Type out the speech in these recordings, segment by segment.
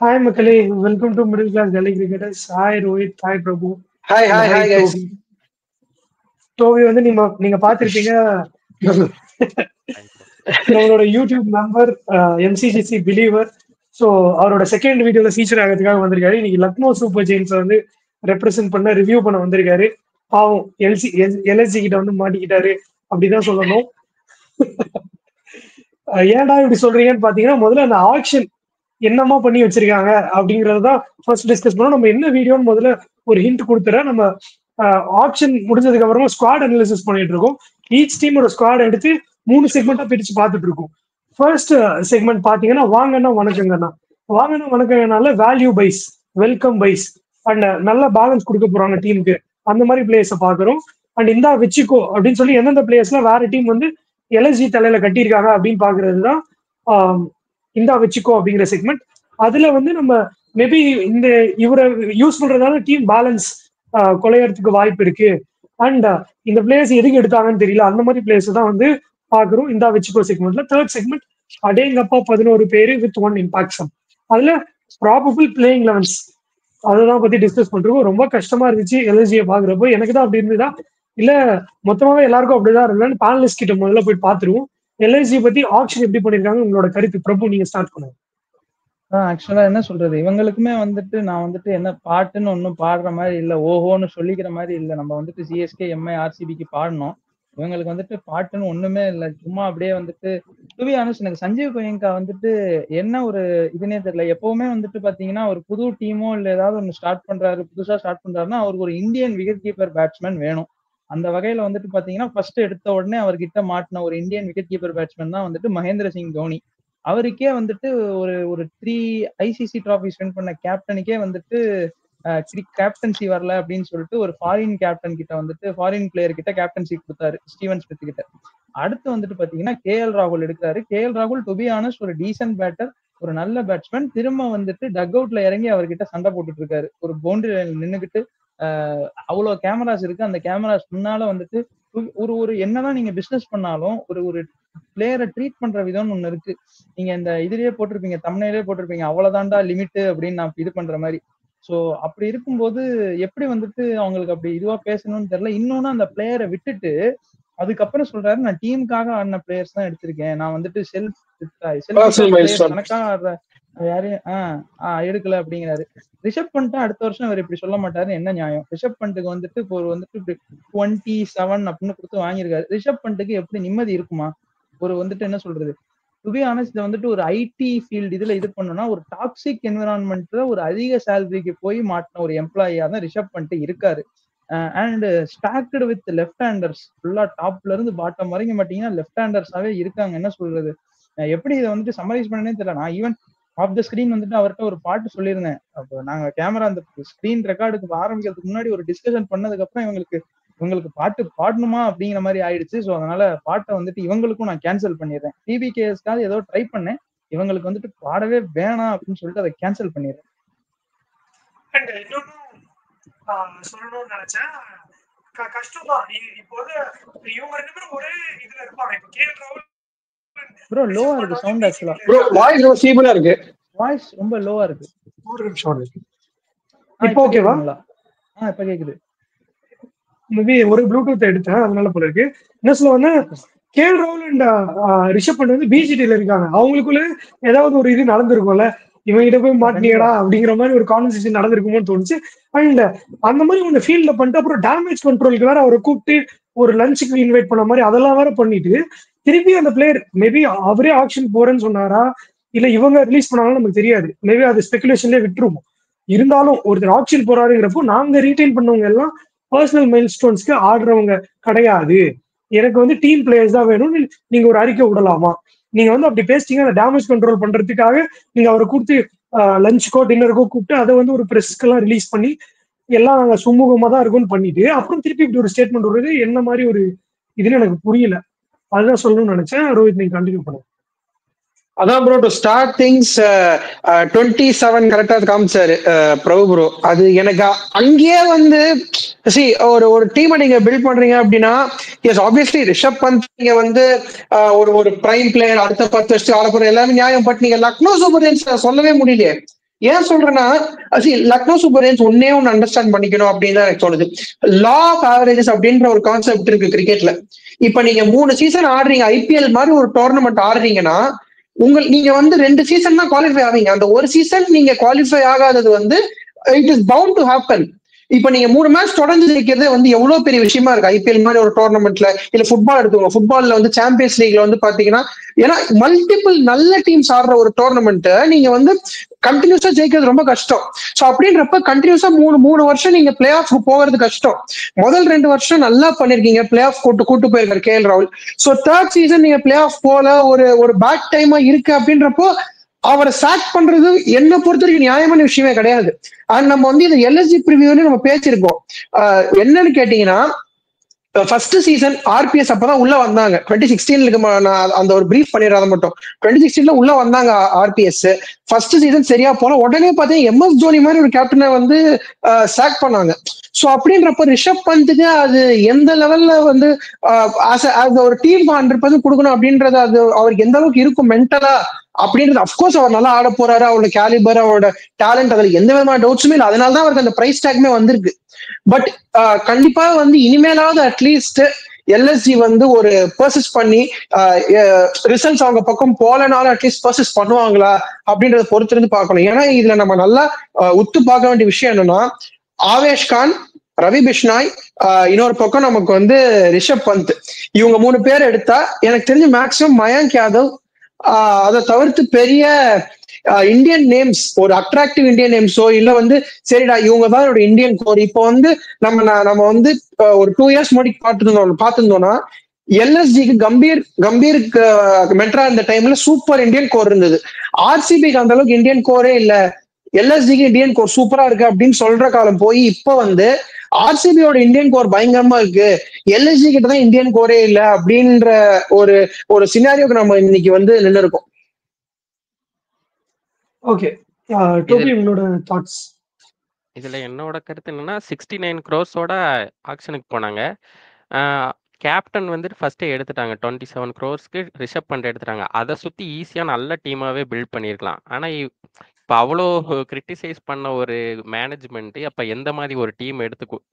Hi Makale, welcome to Middle Class Delhi Cricketers. Hi Rohit, hi Prabhu, Hi, and hi, hi hi, guys. Toby. டோவி வந்து நீங்க பார்த்திருப்பீங்க நம்மளோட YouTube member எம்சிஜிசி believer. So அவரோட second வீடியோல feature ஆகிறதுக்காக வந்திருக்காரு. இன்னைக்கு லக்னோ சூப்பர் ஜெயின்ஸ் வந்து ரெப்ரசென்ட் பண்ண ரிவ்யூ பண்ண வந்திருக்காரு. பாவம் எல்எஸ்ஜி கிட்ட வந்து மாட்டிக்கிட்டாரு அப்படிதான் சொல்லணும். ஏன்டா இப்படி சொல்றீங்கன்னு பாத்தீங்கன்னா, முதல்ல அந்த ஆக்ஷன் என்னமா பண்ணி வச்சிருக்காங்க அப்படிங்கறதுதான் ஃபர்ஸ்ட் டிஸ்கஸ் பண்ணோம். நம்ம என்ன வீடியோன்னு முதல்ல ஒரு ஹிண்ட் கொடுத்துறேன். நம்ம ஆப்ஷன் முடிஞ்சதுக்கு அப்புறமா ஸ்குவாட் அனாலிசிஸ் பண்ணிட்டு இருக்கோம். ஈச் டீமோட ஸ்குவாட் எடுத்து 3 செக்மெண்டா பிரிச்சு பார்த்துட்டு இருக்கோம். ஃபர்ஸ்ட் செக்மெண்ட் பாத்தீங்கன்னா வாங்கன்னா வணக்கங்கண்ணா. வாங்கன்னா வணக்கங்கனால value buys, welcome buys and நல்ல பேலன்ஸ் கொடுக்க போறாங்க டீமுக்கு, அந்த மாதிரி பிளேயர்ஸை பாக்குறோம். அண்ட் இந்தா வச்சுக்கோ அப்படின்னு சொல்லி எந்தெந்த பிளேயர்ஸ்லாம் வேற டீம் வந்து எல்எஸ்ஜி தலையில கட்டியிருக்காங்க அப்படின்னு பாக்குறது தான் இந்தா வச்சுக்கோ அப்படிங்கிற செக்மெண்ட். அதுல வந்து நம்ம மேபி இந்த இவரை யூஸ் பண்றதால டீம் பேலன்ஸ் குலையறதுக்கு வாய்ப்பு இருக்கு. அண்ட் இந்த பிளேயர்ஸ் எதுக்கு எடுத்தாங்கன்னு தெரியல, அந்த மாதிரி பிளேயர்ஸ் தான் வந்து பாக்குறோம் இந்த வச்சுக்கோ செக்மெண்ட்ல. தேர்ட் செக்மெண்ட் அடேங்கப்பா 11 பேரு வித் 1 இம்பாக்ட் சம். அதுல ப்ராபபிள் பிளேயிங் லெவன்ஸ் அதெல்லாம் பத்தி டிஸ்கஸ் பண்றோம். ரொம்ப கஷ்டமா இருந்துச்சு எல்எஸ்ஜியை பாக்குறப்போ. எனக்கு தான் அப்படி இருந்துதா இல்ல மொத்தமாவே எல்லாருக்கும் அப்படிதான் இருந்தாலும் பேனலிஸ்ட் கிட்ட முதல்ல போய் பாத்துருவோம். எல்ஐசி பத்தி ஆக்ஷன் எப்படி பண்ணிருக்காங்க உங்களோட கருத்து. பிரபு நீங்க ஸ்டார்ட் பண்ணுங்க. ஆக்சுவலா என்ன சொல்றது, இவங்களுக்குமே வந்துட்டு நான் வந்துட்டு என்ன பாட்டுன்னு ஒன்னும் பாடுற மாதிரி இல்ல, ஓஹோன்னு சொல்லிக்கிற மாதிரி இல்ல. நம்ம வந்துட்டு சிஎஸ்கே எம்ஐ ஆர்சிபிக்கு பாடணும், இவங்களுக்கு வந்துட்டு பாட்டுன்னு ஒண்ணுமே இல்லை. சும்மா அப்படியே வந்துட்டு டு பி ஆனஸ்ட் எனக்கு சஞ்சீவ் கோயங்கா வந்துட்டு என்ன ஒரு இதுனே தெரியல. எப்பவுமே வந்துட்டு பாத்தீங்கன்னா ஒரு புது டீமோ இல்ல ஏதாவது ஒன்று புதுசா ஸ்டார்ட் பண்றாருன்னா அவருக்கு ஒரு இந்தியன் விக்கெட் கீப்பர் பேட்ஸ்மேன் வேணும். அந்த வகையில வந்துட்டு பாத்தீங்கன்னா ஃபர்ஸ்ட் எடுத்த உடனே அவர்கிட்ட மாட்டின ஒரு இந்தியன் விக்கெட் கீப்பர் பேட்ஸ்மேன் தான் வந்துட்டு மகேந்திர சிங் தோனி. அவருக்கே வந்துட்டு ஒரு ஒரு 3 ஐசிசி டிராஃபிஸ் வின் பண்ண கேப்டனுக்கே வந்துட்டு கேப்டன்சி வரல அப்படின்னு சொல்லிட்டு ஒரு ஃபாரின் கேப்டன் கிட்ட வந்துட்டு ஃபாரின் பிளேயர் கிட்ட கேப்டன்சி கொடுத்தாரு, ஸ்டீவன் ஸ்மித் கிட்ட. அடுத்து வந்துட்டு பாத்தீங்கன்னா கேஎல் ராகுல் எடுக்கிறாரு. கேஎல் ராகுல் டு பி ஆனஸ்ட் ஒரு டீசன்ட் பேட்டர், ஒரு நல்ல பேட்ஸ்மேன். திரும்ப வந்துட்டு டக் அவுட்ல இறங்கி அவர்கிட்ட சண்டை போட்டுட்டு இருக்காரு. ஒரு பவுண்டரி நின்னுகிட்டு அவ்வளவு கேமராஸ் இருக்கு, அந்த கேமராஸ் முன்னால வந்துட்டு ஒரு ஒரு என்னதான் நீங்க பிசினஸ் பண்ணாலும் ஒரு ஒரு பிளேயரை ட்ரீட் பண்ற விதம்னு ஒண்ணு இருக்கு. நீங்க இந்த இதுலயே போட்டிருப்பீங்க, தமிழ்லயே போட்டிருப்பீங்க, அவ்வளவுதான்டா லிமிட் அப்படின்னு நான் இது பண்ற மாதிரி. சோ அப்படி இருக்கும்போது எப்படி வந்துட்டு அவங்களுக்கு அப்படி இதுவா பேசணும்னு தெரியல. இன்னொன்னு அந்த பிளேயரை விட்டுட்டு அதுக்கப்புறம் சொல்றாரு நான் டீமுக்காக ஆடின பிளேயர்ஸ் தான் எடுத்திருக்கேன், நான் வந்துட்டு கணக்காக ஆடுற யாரையும் எடுக்கல அப்படிங்கிறாரு. ரிஷப் பண்ணிட்டு அடுத்த வருஷம் அவர் இப்படி சொல்ல மாட்டாரு, என்ன நியாயம்? ரிஷப் பண்ட்டுக்கு வந்துட்டு இப்போ வந்துட்டு 27 அப்படின்னு கொடுத்து வாங்கியிருக்காரு. ரிஷப் பண்ட்டுக்கு எப்படி நிம்மதி இருக்குமா? ஒரு வந்துட்டு என்ன சொல்றது, டு பி ஆனஸ்ட் வந்துட்டு ஒரு ஐடி ஃபீல்டு இதுல இது பண்ணணும்னா ஒரு டாக்ஸிக் என்விரான்மெண்ட்ல ஒரு அதிக சேலரிக்கு போய் மாட்டின ஒரு எம்ப்ளாயியா தான் ரிஷப் பண்ணிட்டு இருக்காரு. And stocked with left handers, ஃபுல்லா டாப்ல இருந்து பாட்டம் வரைக்கும் பாத்தீங்கன்னா லெஃப்ட் ஹேண்டர்ஸாவே இருக்காங்க. என்ன சொல்றது, எப்படி இதை வந்துட்டு சம்மரைஸ் பண்ணனே தெரியல. நான் ஈவன் ஆஃப் த ஸ்கிரீன் வந்துட்டு அவர்கிட்ட ஒரு பாட்டு சொல்லியிருந்தேன். அப்போ நாங்க கேமரா அந்த ஸ்கிரீன் ரெக்கார்டுக்கு ஆரம்பிக்கிறதுக்கு முன்னாடி ஒரு டிஸ்கஷன் பண்ணதுக்கு அப்புறம் இவங்களுக்கு பாட்டு பாடணுமா அப்படிங்கிற மாதிரி ஆயிடுச்சு. ஸோ அதனால பாட்டை வந்துட்டு இவங்களுக்கும் நான் கேன்சல் பண்ணிடுறேன். டிபிகேஎஸ்க்காக ஏதோ ட்ரை பண்ணேன், இவங்களுக்கு வந்துட்டு பாடவே வேணாம் அப்படின்னு சொல்லிட்டு அதை கேன்சல் பண்ணிடுறேன். சொல்லணும்னு நினைச்சேன், கஷ்டம் தான். இப்போது இவங்க 2 பேரும் ஒரே இதுல இருப்பாங்க. இப்போ கேஎல் ராகுல் ப்ரோ லோவா இருக்கு சவுண்ட். ஆக்சுவலா ப்ரோ வாய்ஸ் ரொம்ப ஃபீபிளா இருக்கு. வாய்ஸ் ரொம்ப லோவா இருக்கு. ஒரு நிமிஷம் இருக்கு. இப்போ ஓகேவா? இப்ப கேக்குது. மேபி ஒரு ப்ளூடூத் எடுத்தேன் அதனால போல இருக்கு. என்ன சொல்லுவாங்க, கேஎல் ராகுல் அண்ட் ரிஷப் பண்ட் வந்து பிஜிடில இருக்காங்க. அவங்களுக்குள்ள ஏதாவது ஒரு இது நடந்திருக்கும்ல, இவங்கிட்ட போய் மாட்டினியடா அப்படிங்கிற மாதிரி ஒரு கான்வர்சேஷன் நடந்திருக்குமோன்னு தோணுச்சு. அண்ட் அந்த மாதிரி ஒண்ணு ஃபீல்ட்ல பண்ணிட்டு அப்புறம் டேமேஜ் கண்ட்ரோலுக்கு வேற அவரை கூப்பிட்டு ஒரு லஞ்சுக்கு இன்வைட் பண்ண மாதிரி அதெல்லாம் வேற பண்ணிட்டு திருப்பி அந்த பிளேயர் மேபி அவரே ஆக்ஷன் போறேன்னு சொன்னாரா இல்ல இவங்க ரிலீஸ் பண்ணாலும் நமக்கு தெரியாது. மேபி அது ஸ்பெகுலேஷன்லேயே விட்டுருவோம். இருந்தாலும் ஒருத்தர் ஆக்ஷன் போறாருங்கிறப்போ நாங்க ரீட்டைன் பண்ணவங்க எல்லாம் பர்சனல் மைல் ஸ்டோன்ஸ்க்கு ஆடுறவங்க கிடையாது, எனக்கு வந்து டீம் பிளேயர்ஸ் தான் வேணும்னு நீங்க ஒரு அறிக்கை விடலாமா? நீங்க வந்து அப்படி பேசிட்டீங்க, அந்த டேமேஜ் கண்ட்ரோல் பண்றதுக்காக நீங்க அவரை கூப்பிட்டு லஞ்சுக்கோ டின்னருக்கோ கூப்பிட்டு அதை வந்து ஒரு ப்ரெஸ்க்கெல்லாம் ரிலீஸ் பண்ணி எல்லாம் நாங்க சுமூகமா தான் இருக்கும்னு பண்ணிட்டு அப்புறம் திருப்பி இப்படி ஒரு ஸ்டேட்மெண்ட் வருது என்ன மாதிரி ஒரு இதுன்னு எனக்கு புரியல. அதுதான் சொல்லணும்னு நினைச்சேன். ரோஹித் நீங்க கண்டினியூ பண்ணுங்க. அதான் ப்ரோ டு ஸ்டார்ட் திங்ஸ் 27 கரெக்டா காமிச்சாரு பிரபு ப்ரோ. அது எனக்கு அங்கேயே வந்து ஒரு டீமை நீங்க பில்ட் பண்றீங்க அப்படின்னா எஸ் ஆப்வியஸ்லி ரிஷப் பந்த் நீங்க வந்து ஒரு பிரைம் பிளேயர் அடுத்த 10 வருஷத்துக்கு ஆட போற எல்லாமே நியாயம். பட் நீங்க லக்னோ சூப்பர் ஜெயின்ஸ் சொல்லவே முடியலையே. ஏன் சொல்றேன்னா லக்னோ சூப்பர் ஜெயின்ஸ் ஒன்னே ஒன்னு அண்டர்ஸ்டாண்ட் பண்ணிக்கணும் அப்படின்னு தான் எனக்கு தோணுது. லா ஆஃப் ஆவரேஜஸ் அப்படின்ற ஒரு கான்செப்ட் இருக்கு கிரிக்கெட்ல. இப்ப நீங்க 3 சீசன் ஆடுறீங்க, ஐபிஎல் மாதிரி ஒரு டோர்னமெண்ட் ஆடுறீங்கன்னா நீங்க வந்து 2 சீசன் தான் குவாலிஃபை ஆவீங்க. அந்த ஒரு சீசன் நீங்க குவாலிஃபை ஆகாதது வந்து it is bound to happen. இப்ப நீங்க 3 மேட்ச் தொடர்ந்து ஜெயிக்கிறதே வந்து எவ்வளவு பெரிய விஷயமா இருக்கு ஐபிஎல் மாதிரி ஒரு டோர்னமெண்ட்ல. இல்ல ஃபுட்பால் எடுத்துக்கோங்க, ஃபுட்பால்ல வந்து சாம்பியன்ஸ் லீக்ல வந்து பாத்தீங்கன்னா, ஏன்னா மல்டிபிள் நல்ல டீம்ஸ் ஆடுற ஒரு டோர்னமெண்ட் நீங்க வந்து கண்டினியூஸா ஜெயிக்கிறது ரொம்ப கஷ்டம். சோ அப்படின்றப்ப கண்டினியூஸா மூணு வருஷம் நீங்க பிளே ஆஃப் போகிறது கஷ்டம். முதல் 2 வருஷம் நல்லா பண்ணிருக்கீங்க, பிளே ஆஃப் கூட்டு போயிருக்காரு கேஎல் ராகுல். சோ தேர்ட் சீசன் நீங்க பிளே ஆஃப் போல ஒரு பேட் டைமா இருக்கு அப்படின்றப்போ அவரை சாக் பண்றது என்ன பொறுத்த வரைக்கும் நியாயமான விஷயமே கிடையாது. அண்ட் நம்ம வந்து இந்த எல்எஸ்ஜி ப்ரிவியூன்னு நம்ம பேசியிருக்கோம். என்னன்னு கேட்டீங்கன்னா, ஃபர்ஸ்ட் சீசன் ஆர்பிஎஸ் அப்பதான் உள்ள வந்தாங்க. 2016 நான் அந்த ஒரு பிரீஃப் பண்ணிடுறத மட்டும். 2016 உள்ள வந்தாங்க ஆர்பிஎஸ். ஃபர்ஸ்ட் சீசன் சரியா போல உடனே பார்த்தீங்கன்னா எம்எஸ் தோனி மாதிரி ஒரு கேப்டனை வந்து சாக் பண்ணாங்க. சோ அப்படின்றப்ப ரிஷப் பந்துக்கு அது எந்த லெவல்ல வந்து ஒரு டீம் 100% கொடுக்கணும் அப்படின்றது அது அவருக்கு எந்த அளவுக்கு இருக்கும் மென்டலா அப்படின்றது. அப்கோர்ஸ் அவர் நல்லா ஆட போறாரு, அவரோட கேலிபர், அவரோட டேலண்ட், அதுல எந்த விதமான டவுட்ஸுமே இல்லை. அதனாலதான் அவருக்கு அந்த பிரைஸ் டேக்மே வந்திருக்கு. பட் கண்டிப்பா வந்து இனிமேலாவது அட்லீஸ்ட் எல்எஸ்ஜி வந்து ஒரு பர்சஸ் பண்ணி ரிசல்ட்ஸ் அவங்க பக்கம் போலனாலும் அட்லீஸ்ட் பர்சஸ் பண்ணுவாங்களா அப்படின்றத பொறுத்திருந்து பார்க்கணும். ஏன்னா இதுல நம்ம நல்லா உத்து பார்க்க வேண்டிய விஷயம் என்னன்னா, ஆவேஷ் கான், ரவி பிஷ்னாய், இன்னொரு பக்கம் நமக்கு வந்து ரிஷப் பந்த், இவங்க 3 பேர் எடுத்தா எனக்கு தெரிஞ்ச மேக்சிமம் மயங்க் யாதவ், அதை தவிர்த்து பெரிய இந்தியன் நேம்ஸ், ஒரு அட்ராக்டிவ் இந்தியன் நேம்ஸோ இல்ல வந்து சரிடா இவங்க தான் என்னோட இந்தியன் கோர். இப்போ வந்து நம்ம வந்து ஒரு 2 இயர்ஸ் முன்னாடி பார்த்துருந்தோம்னா எல்எஸ்ஜிக்கு கம்பீருக்கு மெட்ரா இந்த டைம்ல சூப்பர் இந்தியன் கோர் இருந்தது. ஆர்சிபிக்கு அந்த அளவுக்கு இந்தியன் கோரே இல்ல, எல்எஸ்ஜிக்கு இந்தியன் கோர் சூப்பரா இருக்கு அப்படின்னு சொல்ற காலம் போய் இப்ப வந்து ஆர்சிபியோட இந்தியன் கோர் பயங்கரமா இருக்கு, எல்எஸ்ஜி கிட்ட தான் இந்தியன் கோரே இல்ல அப்படின்ற ஒரு சினாரியோக்கு நம்ம இன்னைக்கு வந்து நின்று இருக்கோம். ஓகே, டோபி உங்களோட தாட்ஸ்? இதுல என்னோட கருத்து என்னன்னா, 69 crores ஆக்ஷனுக்கு போனாங்க. கேப்டன் வந்துட்டு ஃபர்ஸ்டே எடுத்துட்டாங்க. 27 crores ரிஷப் பண்ட் எடுத்துட்டாங்க. அதை சுத்தி ஈஸியா நல்ல டீமாவே பில்ட் பண்ணிருக்கலாம். ஆனா இப்ப அவ்வளோ கிரிட்டிசைஸ் பண்ண ஒரு மேனேஜ்மெண்ட் அப்ப எந்த மாதிரி ஒரு டீம்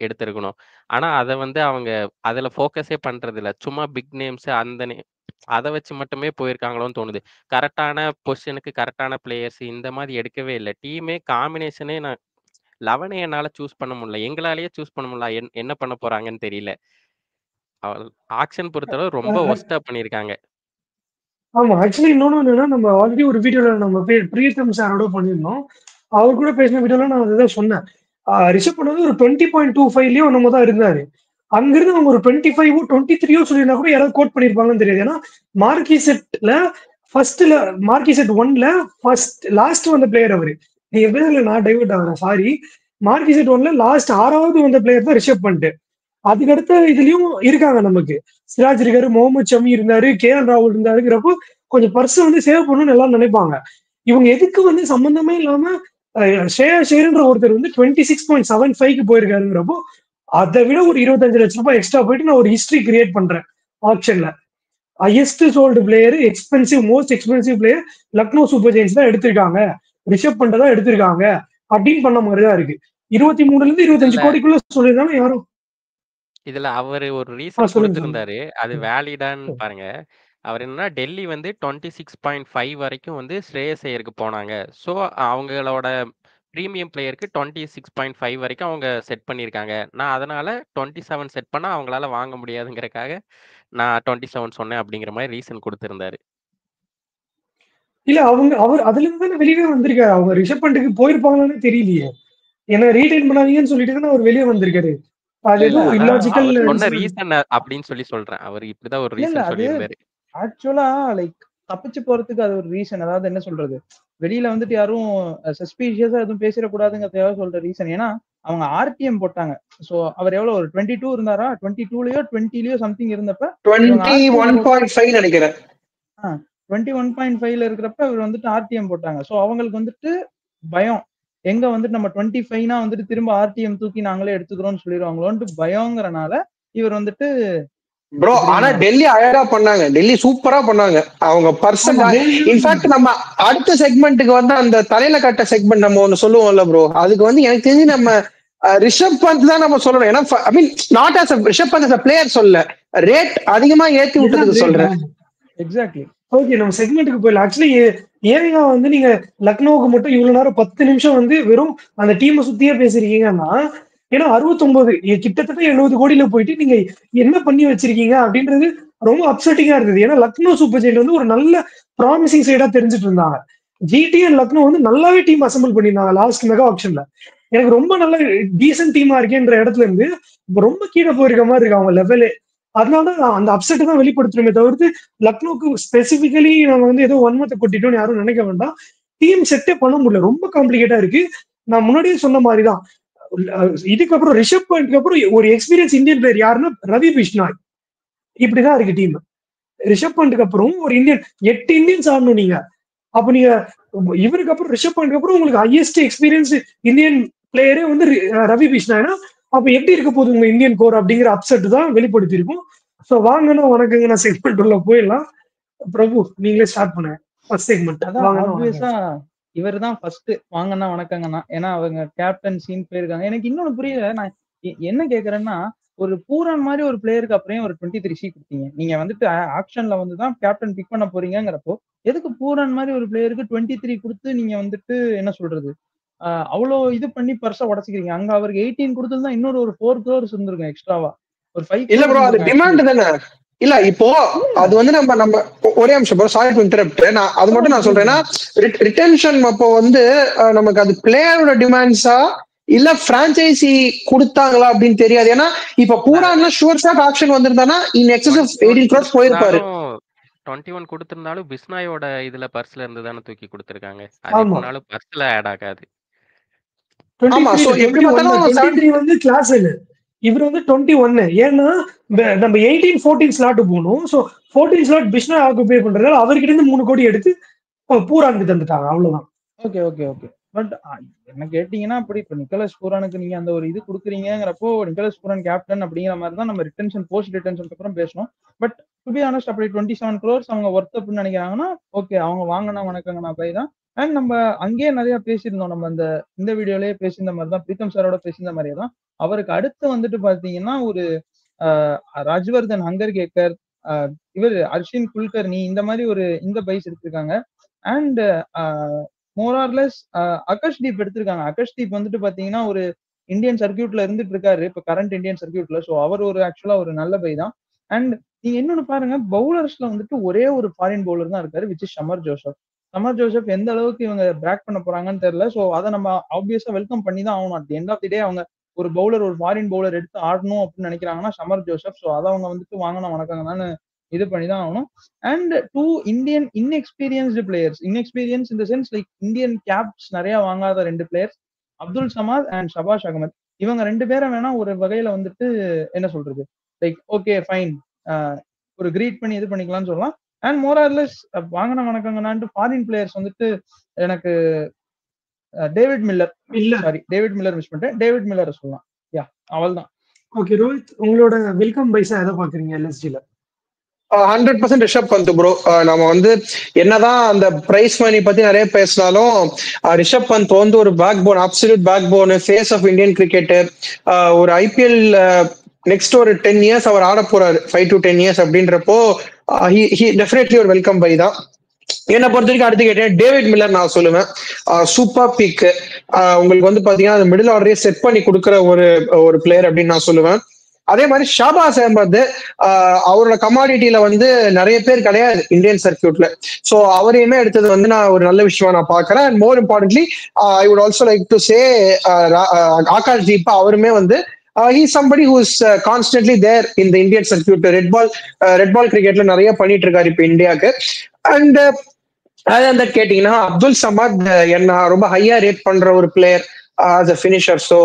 எடுத்திருக்கணும். ஆனா அதை வந்து அவங்க அதுல ஃபோக்கஸே பண்றது இல்ல. சும்மா பிக் நேம்ஸ் அதை வச்சு மட்டுமே போயிருக்காங்களோன்னு தோணுது. கரெக்டான பொசிஷனுக்கு கரெக்டான பிளேயர்ஸ் இந்த மாதிரி எடுக்கவே இல்லை. டீமே காம்பினேஷனே 11 என்னால சூஸ் பண்ண முடியல. எங்களாலேயே சூஸ் பண்ண முடியல. என்ன பண்ண போறாங்கன்னு தெரியல. ஆக்ஷன் பொறுத்தளவு ரொம்ப ஒஸ்டா பண்ணிருக்காங்க. ஆமா, ஆக்சுவலி இன்னொன்னு என்னன்னா, நம்ம ஆல்ரெடி ஒரு வீடியோல நம்ம பிரியத்தம் சாரோட பண்ணியிருந்தோம். அவர் கூட பேசின வீடியோல நான் அதுதான் சொன்னேன். ரிஷப் பண்ணது ஒரு 20.25லயோ நம்ம தான் இருந்தாரு. அங்கிருந்து அவங்க ஒரு 25 23 சொல்லியிருந்தா கூட யாராவது கோட் பண்ணிருப்பாங்கன்னு தெரியாது. ஏன்னா மார்க்கி செட்ல மார்க்கி செட் 1ல லாஸ்ட் வந்த பிளேயர் அவரு. நீங்க பேசல, நான் டைவர்ட் ஆகிறேன், சாரி. மார்க்கி செட் 1ல லாஸ்ட் 6வது வந்த பிளேயர் தான் ரிஷப் பண்ணிட்டு. அதுக்கடுத்த இதுலயும் இருக்காங்க நமக்கு. சிராஜ் இருக்காரு, முகமது ஷமி இருந்தாரு, கேஎல் ராகுல் இருந்தாருங்கிறப்போ கொஞ்சம் பர்ஸ் வந்து சேவ் பண்ணணும்னு எல்லாரும் நினைப்பாங்க. இவங்க எதுக்கு வந்து சம்பந்தமே இல்லாம ஷேயா ஷேர்ன்ற ஒருத்தர் வந்து 26.75க்கு போயிருக்காருங்கிறப்போ அதை விட ஒரு 25 லட்சம் ரூபாய் எக்ஸ்ட்ரா போயிட்டு நான் ஒரு ஹிஸ்டரி கிரியேட் பண்றேன் ஆப்ஷன்ல. Highest sold player, most expensive player Lucknow super giants தான் எடுத்திருக்காங்க, ரிஷப் பண்ட் தான் எடுத்திருக்காங்க அப்படின்னு பண்ண மாதிரிதான் இருக்கு. 23 இருந்து 25 கோடிக்குள்ள சொல்லியிருந்தாங்க யாரும். இதுல அவரு ஒரு ரீசன் கொடுத்திருந்தாரு. அது வேலிடான்னு பாருங்க. அவர் என்னன்னா, டெல்லி வந்து 26.5 வரைக்கும் வந்து ஸ்ரேயஸ் ஐயருக்கு போனாங்க. ஸோ அவங்களோட பிரீமியம் பிளேயருக்கு 26.5 வரைக்கும் அவங்க செட் பண்ணியிருக்காங்க. நான் அதனால 27 செட் பண்ணா அவங்களால வாங்க முடியாதுங்கிறக்காக நான் 27 சொன்னேன் அப்படிங்கிற மாதிரி ரீசன் கொடுத்திருந்தாரு. இல்ல அவர் அதுல இருந்து தானே வெளியே வந்திருக்காரு. அவங்க ரிஷப் பண்ட்டுக்கு போயிருப்பாங்கன்னு தெரியலையே. ஏன்னா ரீடைன் பண்ணாதீங்கன்னு சொல்லிட்டு தானே அவர் வெளியே வந்திருக்காரு. அது ஏதோ இல்லாஜிக்கல் சொன்ன ரீசன் அப்படின்னு சொல்றேன். அவர் இப்படிதான் ஒரு ரீசன் சொல்லியிருந்தாரு. ஆக்சுவலா லைக் தப்பிச்சு போறதுக்கு அது ஒரு ரீசன். அதாவது என்ன சொல்றது, வெளியில வந்துட்டு யாரும் சஸ்பீஷியஸா எதுவும் பேசிடக்கூடாதுங்கிறதுக்காக சொல்ற ரீசன். ஏன்னா அவங்க ஆர்டிஎம் போட்டாங்க. சோ அவர் எவ்வளவு ஒரு 22 இருந்தாரா, 22லயோ 20லயோ சம்திங் இருந்தப்ப 21.5 நினைக்கிறேன். 21.5ல இருக்கிறப்ப இவர் வந்துட்டு ஆர்டிஎம் போட்டாங்க. சோ அவங்களுக்கு வந்துட்டு பயம், எங்க வந்துட்டு நம்ம 25னா வந்துட்டு திரும்ப ஆர்டிஎம் தூக்கி நாங்களே எடுத்துக்கிறோம்னு சொல்லிடுவாங்களோன்ட்டு பயங்கறனால இவர் வந்துட்டு ப்ரோ ஆனா டெல்லி அழகா பண்ணாங்க, டெல்லி சூப்பரா பண்ணாங்க அவங்க பர்சன். இன்ஃபேக்ட் நம்ம அடுத்த செக்மெண்ட்டுக்கு வந்து அந்த தலையில கட்ட செக்மெண்ட் நம்ம ஒண்ணு சொல்லுவோம்ல ப்ரோ, அதுக்கு வந்து எனக்கு தெரிஞ்சு நம்ம ரிஷப் பந்த் தான் நம்ம சொல்லணும். ஏன்னா I mean not as Rishabh Pant as a player சொல்ல, ரேட் அதிகமா ஏத்தி விட்டதுக்கு சொல்றேன். எக்ஸாக்ட்லி. ஓகே, நம்ம செக்மெண்ட்டுக்கு போயிடலாம். ஆக்சுவலி ஏன்னா வந்து நீங்க லக்னோவுக்கு மட்டும் இவ்வளவு நேரம் 10 நிமிஷம் வந்து வெறும் அந்த டீமை சுத்தியே பேசிருக்கீங்கன்னா, ஏன்னா 69 கிட்டத்தட்ட 70 கோடியில போயிட்டு நீங்க என்ன பண்ணி வச்சிருக்கீங்க அப்படின்றது ரொம்ப அப்செட்டிங்கா இருந்தது. ஏன்னா லக்னோ சூப்பர் ஜெயிண்ட் வந்து ஒரு நல்ல ப்ராமிசிங் சைடா தெரிஞ்சுட்டு இருந்தாங்க. ஜிடி அண்ட் லக்னோ வந்து நல்லாவே டீம் அசம்பிள் பண்ணியிருந்தாங்க லாஸ்ட் மெகா ஆப்ஷன்ல. எனக்கு ரொம்ப நல்ல டீசென்ட் டீமா இருக்கேன்ற இடத்துல இருந்து இப்ப ரொம்ப கீழே போயிருக்க மாதிரி இருக்கு அவங்க லெவலே. அதனால அந்த அப்செட் தான் வெளிப்படுத்துறோமே தவிர்த்து லக்னோக்கு ஸ்பெசிபிக்கலி நாங்க வந்து ஏதோ வன்மத்தை கொட்டிட்டோம்னு யாரும் நினைக்க வேண்டாம். டீம் செட்டே பண்ண முடியல, ரொம்ப காம்ப்ளிகேட்டா இருக்கு. நான் முன்னாடியே சொன்ன மாதிரிதான், இதுக்கப்புறம் ரிஷப் பண்ட்க்கு அப்புறம் ஒரு எக்ஸ்பீரியன்ஸ் இந்தியன் பிளேயர் யாருன்னா ரவி பிஷ்னாய். இப்படிதான் இருக்கு டீம். ரிஷப் பண்ட்க்கு அப்புறம் ஒரு இந்தியன் 8 இந்தியன்ஸ் ஆடணும் நீங்க. அப்ப நீங்க இவருக்கு அப்புறம் ரிஷப் பண்ட்க்கு அப்புறம் உங்களுக்கு ஹையஸ்ட் எக்ஸ்பீரியன்ஸ் இந்தியன் பிளேயரே வந்து ரவி பிஷ்னாய்னா அப்ப எப்படி இருக்க போகுது உங்க இந்தியன் கோர் அப்படிங்கிற அப்செட் தான் வெளிப்படுத்தி இருக்கும். சோ வாங்கன்னு வணக்கங்க, நான் செக்மெண்ட் உள்ள போயிடலாம். பிரபு நீங்களே ஸ்டார்ட் பண்ணுங்க ஃபர்ஸ்ட் செக்மெண்ட். அதான் ஆப்வியஸா இவர் தான் ஃபர்ஸ்ட் வாங்கண்ணா வணக்கங்கண்ணா. ஏன்னா அவங்க கேப்டன் சீன் போயிருக்காங்க. எனக்கு இன்னொன்னு புரியல, நான் என்ன கேக்குறேன்னா, ஒரு பூரான் மாதிரி ஒரு பிளேயருக்கு அப்புறம் ஒரு 23 கொடுத்தீங்க. நீங்க வந்துட்டு ஆக்ஷன்ல வந்து தான் கேப்டன் பிக் பண்ண போறீங்கிறப்போ எதுக்கு பூரான் மாதிரி ஒரு பிளேயருக்கு 23 கொடுத்து நீங்க வந்துட்டு என்ன சொல்றது அவ்வளோ இது பண்ணி பர்சா உடச்சிக்கிறீங்க. அங்க அவருக்கு 18 கொடுத்துருந்தா இன்னொரு ஒரு 4 crores இருந்திருக்கும் எக்ஸ்ட்ராவா. ஒரு 5 இல்ல ப்ரோ அது டிமாண்ட் தானே. இல்ல இப்போ அது வந்து நம்ம ஒரே நிமிஷம் ப்ரோ, சாரி டு இன்டரப்ட். நான் அது மட்டும் நான் சொல்றேன்னா ரிட்டென்ஷன் அப்போ வந்து நமக்கு அது பிளேயரோட டிமாண்ட்ஸா இல்ல பிரான்சைசி கொடுத்தாங்களா அப்படின்னு தெரியாது. ஏன்னா இப்ப பூரான்னா ஷூர் ஷாட் ஆப்ஷன் வந்திருந்தானா இன் எக்ஸஸ் ஆஃப் 18 crores போயிருப்பாரு. 21 கொடுத்திருந்தாலும் பிஸ்னாயோட இதுல பர்ஸ்ல இருந்து தானே தூக்கி கொடுத்திருக்காங்க. அது எப்பனாலும் பர்ஸ்ல ஆட் ஆகாது. ஆமா, சோ எப்படி பார்த்தாலும் 23 வந்து கிளாஸ் இல்ல, இவர் வந்து 21. ஏன்னா நம்ம 18 14 ஸ்லாட் போகணும். சோ 14 ஸ்லாட் பிஸ்னா ஆக்குபை பண்றதால அவர்கிட்ட இருந்து 3 கோடி எடுத்து பூரானுக்கு தந்துட்டாங்க, அவ்வளவுதான். Okay okay okay. பட் என்ன கேட்டீங்கன்னா அப்படி இப்ப நிக்கலஸ் பூரானுக்கு நீங்க அந்த ஒரு இது கொடுக்குறீங்கிறப்போ நிக்கலஸ் பூரான் கேப்டன் அப்படிங்கிற மாதிரி தான் நம்ம ரிட்டென்ஷன் போஸ்ட் ரிட்டென்ஷனுக்கு அப்புறம் பேசணும். பட் டு பி ஆனஸ்ட் அப்படி 27 crores அவங்க ஒர்த் அப்படின்னு நினைக்கிறாங்கன்னா ஓகே, அவங்க வாங்கினா வணக்கங்கண்ணா பை தான். அண்ட் நம்ம அங்கேயே நிறைய பேசியிருந்தோம், நம்ம இந்த வீடியோலயே பேசியிருந்த மாதிரி தான், பிரீத்தம் சாரோட பேசியிருந்த மாதிரியே தான். அவருக்கு அடுத்து வந்துட்டு பாத்தீங்கன்னா ஒரு ராஜ்வர்தன் ஹங்கர்கேக்கர், இவர் அர்ஷின் குல்கர்னி, இந்த மாதிரி ஒரு இந்த பைஸ் எடுத்திருக்காங்க. அண்ட் மோரார்லெஸ் ஆகாஷ்தீப் எடுத்திருக்காங்க. ஆகாஷ்தீப் வந்துட்டு பாத்தீங்கன்னா ஒரு இந்தியன் சர்க்கியூட்ல இருந்துட்டு இருக்காரு இப்ப கரண்ட் இந்தியன் சர்க்கியூட்ல. ஸோ அவர் ஒரு ஆக்சுவலா ஒரு நல்ல பை தான். அண்ட் நீங்க இன்னொன்னு பாருங்க, பவுலர்ஸ்ல வந்துட்டு ஒரே ஒரு ஃபாரின் பவுலர் தான் இருக்காரு, which is Shamar Joseph. Shamar Joseph எந்த அளவுக்கு இவங்க பிராக் பண்ண போறாங்கன்னு தெரியல. ஸோ அதை நம்ம ஆப்வியஸா வெல்கம் பண்ணி தான் ஆகணும். அட் எண்ட் ஆஃப் தி டே அவங்க ஒரு பவுலர் ஒரு ஃபாரின் பவுலர் எடுத்து ஆடணும் அப்படின்னு நினைக்கிறாங்கன்னா ஷமர் ஜோசப். ஸோ அதை அவங்க வந்துட்டு வாங்கணும் வணக்கங்கன்னு இது பண்ணி தான் ஆகணும். And 2 Indian inexperienced players, inexperience இந்த சென்ஸ் லைக் இந்தியன் கேப்ஸ் நிறைய வாங்காத 2 பிளேயர்ஸ், அப்துல் சமாத் அண்ட் ஷபாஷ் அகமத். இவங்க 2 பேரை வேணா ஒரு வகையில வந்துட்டு என்ன சொல்றது லைக் ஓகே ஃபைன் ஒரு கிரீட் பண்ணி இது பண்ணிக்கலாம்னு சொல்லலாம். அண்ட் மோரார்லெஸ் வாங்கின வணக்கங்கன்னான்ட்டு ஃபாரின் பிளேயர்ஸ் வந்துட்டு எனக்கு டேவிட் மில்லர் மிஸ் பண்ணிட்டேன், டேவிட் மில்லர் சொல்லலாம். யா அவள்தான். ஓகே ரோஹித், உங்களோட வெல்கம் பைஸா எதை பாக்குறீங்க எல்எஸ்ஜில? 100% ரிஷப் பந்த் ப்ரோ. நம்ம வந்து என்னதான் அந்த பிரைஸ் மணி பத்தி நிறைய பேசினாலும் ரிஷப் பந்த் வந்து ஒரு backbone, absolute backbone, face of Indian cricket. ஒரு ஐபிஎல் நெக்ஸ்ட் ஒரு 10 years அவர் ஆட போறாரு, 5 to 10 years அப்படின்றப்போ டெஃபினெட்லி ஒரு வெல்கம் பை தான். என்னை பொறுத்த வரைக்கும் அடுத்து கேட்டேன் டேவிட் மில்லர் நான் சொல்லுவேன். Super pick. உங்களுக்கு வந்து பாத்தீங்கன்னா மிடில் ஆர்டரே செட் பண்ணி கொடுக்குற ஒரு பிளேயர் அப்படின்னு நான் சொல்லுவேன். அதே மாதிரி ஷாபாஸ் அஹமத், அவரோட கமாடிட்டியில வந்து நிறைய பேர் கிடையாது இந்தியன் சர்க்கியூட்ல. சோ அவரையுமே எடுத்தது வந்து நான் ஒரு நல்ல விஷயமா நான் பாக்குறேன். And more importantly I would also like to say Akash Deep, அவருமே வந்து he's somebody who is constantly there in the Indian circuit. Red ball கிரிக்கெட்ல நிறைய பண்ணிட்டு இருக்காரு இப்ப இந்தியாவுக்கு. அண்ட் அதான் கேட்டீங்கன்னா அப்துல் சமாத் என்ன ரொம்ப ஹையா ரேட் பண்ற ஒரு பிளேயர் as a finisher. சோ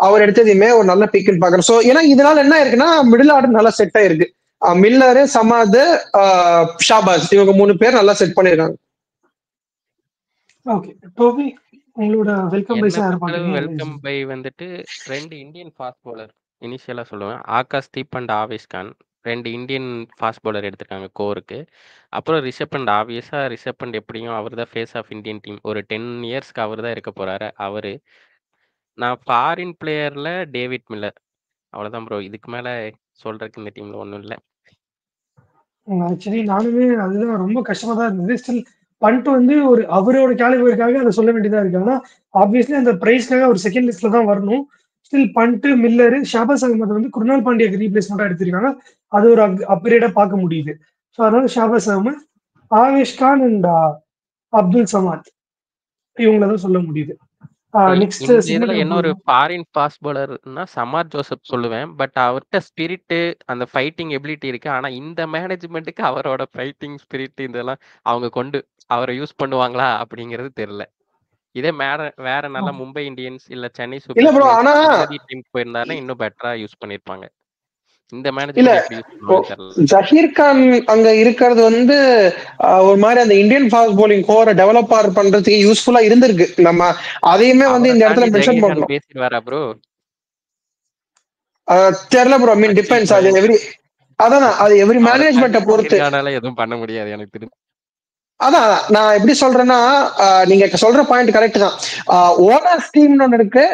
அவர் எடுத்ததுமே ஒரு நல்ல பிக்னு பாக்குறேன். சோ ஏன்னா இதனால என்ன இருக்குன்னா மிடில் ஆர்டர் நல்லா செட் ஆயிருக்கு. மில்லரு, சமாத், ஷாபாஸ், இவங்க 3 பேர் நல்லா செட் பண்ணிருக்காங்க. ஓகே டோபி, உங்களோட வெல்கம் பை சார் பாத்தீங்க? வெல்கம் பை வந்துட்டு 2 இந்தியன் ஃபாஸ்ட் பவுலர் இனிஷியலா சொல்லுவேன், Akash Deep and Avesh Khan. 2 Indian fast bowler எடுத்திருக்காங்க கோருக்கு. அப்புறம் ரிஷப் பண்ட் ஆப்வியஸா ரிஷப் பண்ட் எப்படியும் அவர் தான் ஃபேஸ் ஆஃப் இந்தியன் டீம். ஒரு 10 இயர்ஸ்க்கு அவர் தான் இருக்க போறாரு அவரு. நான் ஃபாரின் பிளேயர்ல டேவிட் மில்லர். அவ்வளோதான் ப்ரோ. இதுக்கு மேல சொல்றதுக்கு இந்த டீம்ல ஒண்ணும் இல்ல. ஆக்சுவலி நானுமே அதுதான் ரொம்ப கஷ்டமா தான் இருந்தது. ஸ்டில் பண்ட் வந்து ஒரு அவரோட கேலிபருக்காக அதை சொல்ல வேண்டியதா இருக்கு. ஆனா ஆப்வியஸ்லி அந்த பிரைஸ்க்காக ஒரு செகண்ட் லிஸ்ட்ல தான் வரணும். ஸ்டில் பண்ட், மில்லரு, ஷாபாஸ் அகமது வந்து குருணால் பாண்டியாக்கு ரீப்ளேஸ்மெண்டா எடுத்திருக்காங்க. அது ஒரு அப்கிரேடா பார்க்க முடியுது. ஸோ அதனால ஷாபாஸ் அகமது, ஆவேஷ் கான் அண்ட் அப்துல் சமாத் இவங்கள தான் சொல்ல முடியுது. நெக்ஸ்ட் இந்த இதுல செக்மெண்ட் இன்னொரு ஃபாரின் ஃபாஸ்ட் பவுலர்னா சமார் ஜோசப் சொல்லுவேன். பட் அவர்கிட்ட ஸ்பிரிட்டு அந்த ஃபைட்டிங் எபிலிட்டி இருக்கு. ஆனா இந்த மேனேஜ்மெண்ட்டுக்கு அவரோட ஃபைட்டிங் ஸ்பிரிட் இதெல்லாம் அவங்க கொண்டு அவரை யூஸ் பண்ணுவாங்களா அப்படிங்கிறது தெரியல. இதே வேற நல்ல மும்பை இந்தியன்ஸ் இல்ல சென்னை இல்ல சூப்பர் ப்ரோ, கிங்ஸ் ஆனா அந்த மாதிரி டீம் போயிருந்தாருன்னா இன்னும் பெட்டரா யூஸ் பண்ணிருப்பாங்க. இந்த இல்ல மேனேஜ்மெண்ட் எப்படி யூஸ் பண்ணுவாங்கன்னு தெரியல. ஜஹீர் கான் அங்க இருக்கிறது வந்து ஒரு மாதிரி அந்த இந்தியன் ஃபாஸ்ட் போலிங் கோரை டெவலப் பண்றதுக்கு யூஸ்ஃபுல்லா இருந்திருக்கு. நம்ம அதையுமே வந்து அவரை இந்த தாண்டி இடத்துல மென்ஷன் ஜஹீர் கான் பண்ணணும். பேசிடுவாரா ப்ரோ? தெரியல ப்ரோ, ஐ மீன் சச்சின் டிபெண்ட்ஸ். அது ரைட். எவ்ரி அதான் அது எவ்ரி அவரை தாண்டி மேனேஜ்மெண்ட்டை ஜஹீர் பொறுத்து. கானால எதுவும் பண்ண முடியாது எனக்கு தெரிஞ்சு. அதான் நான் எப்படி சொல்றேன்னா, நீங்க சொல்ற பாயிண்ட் கரெக்ட் தான். ஓனர்ஸ் டீம்னு ஒண்ணு இருக்கு,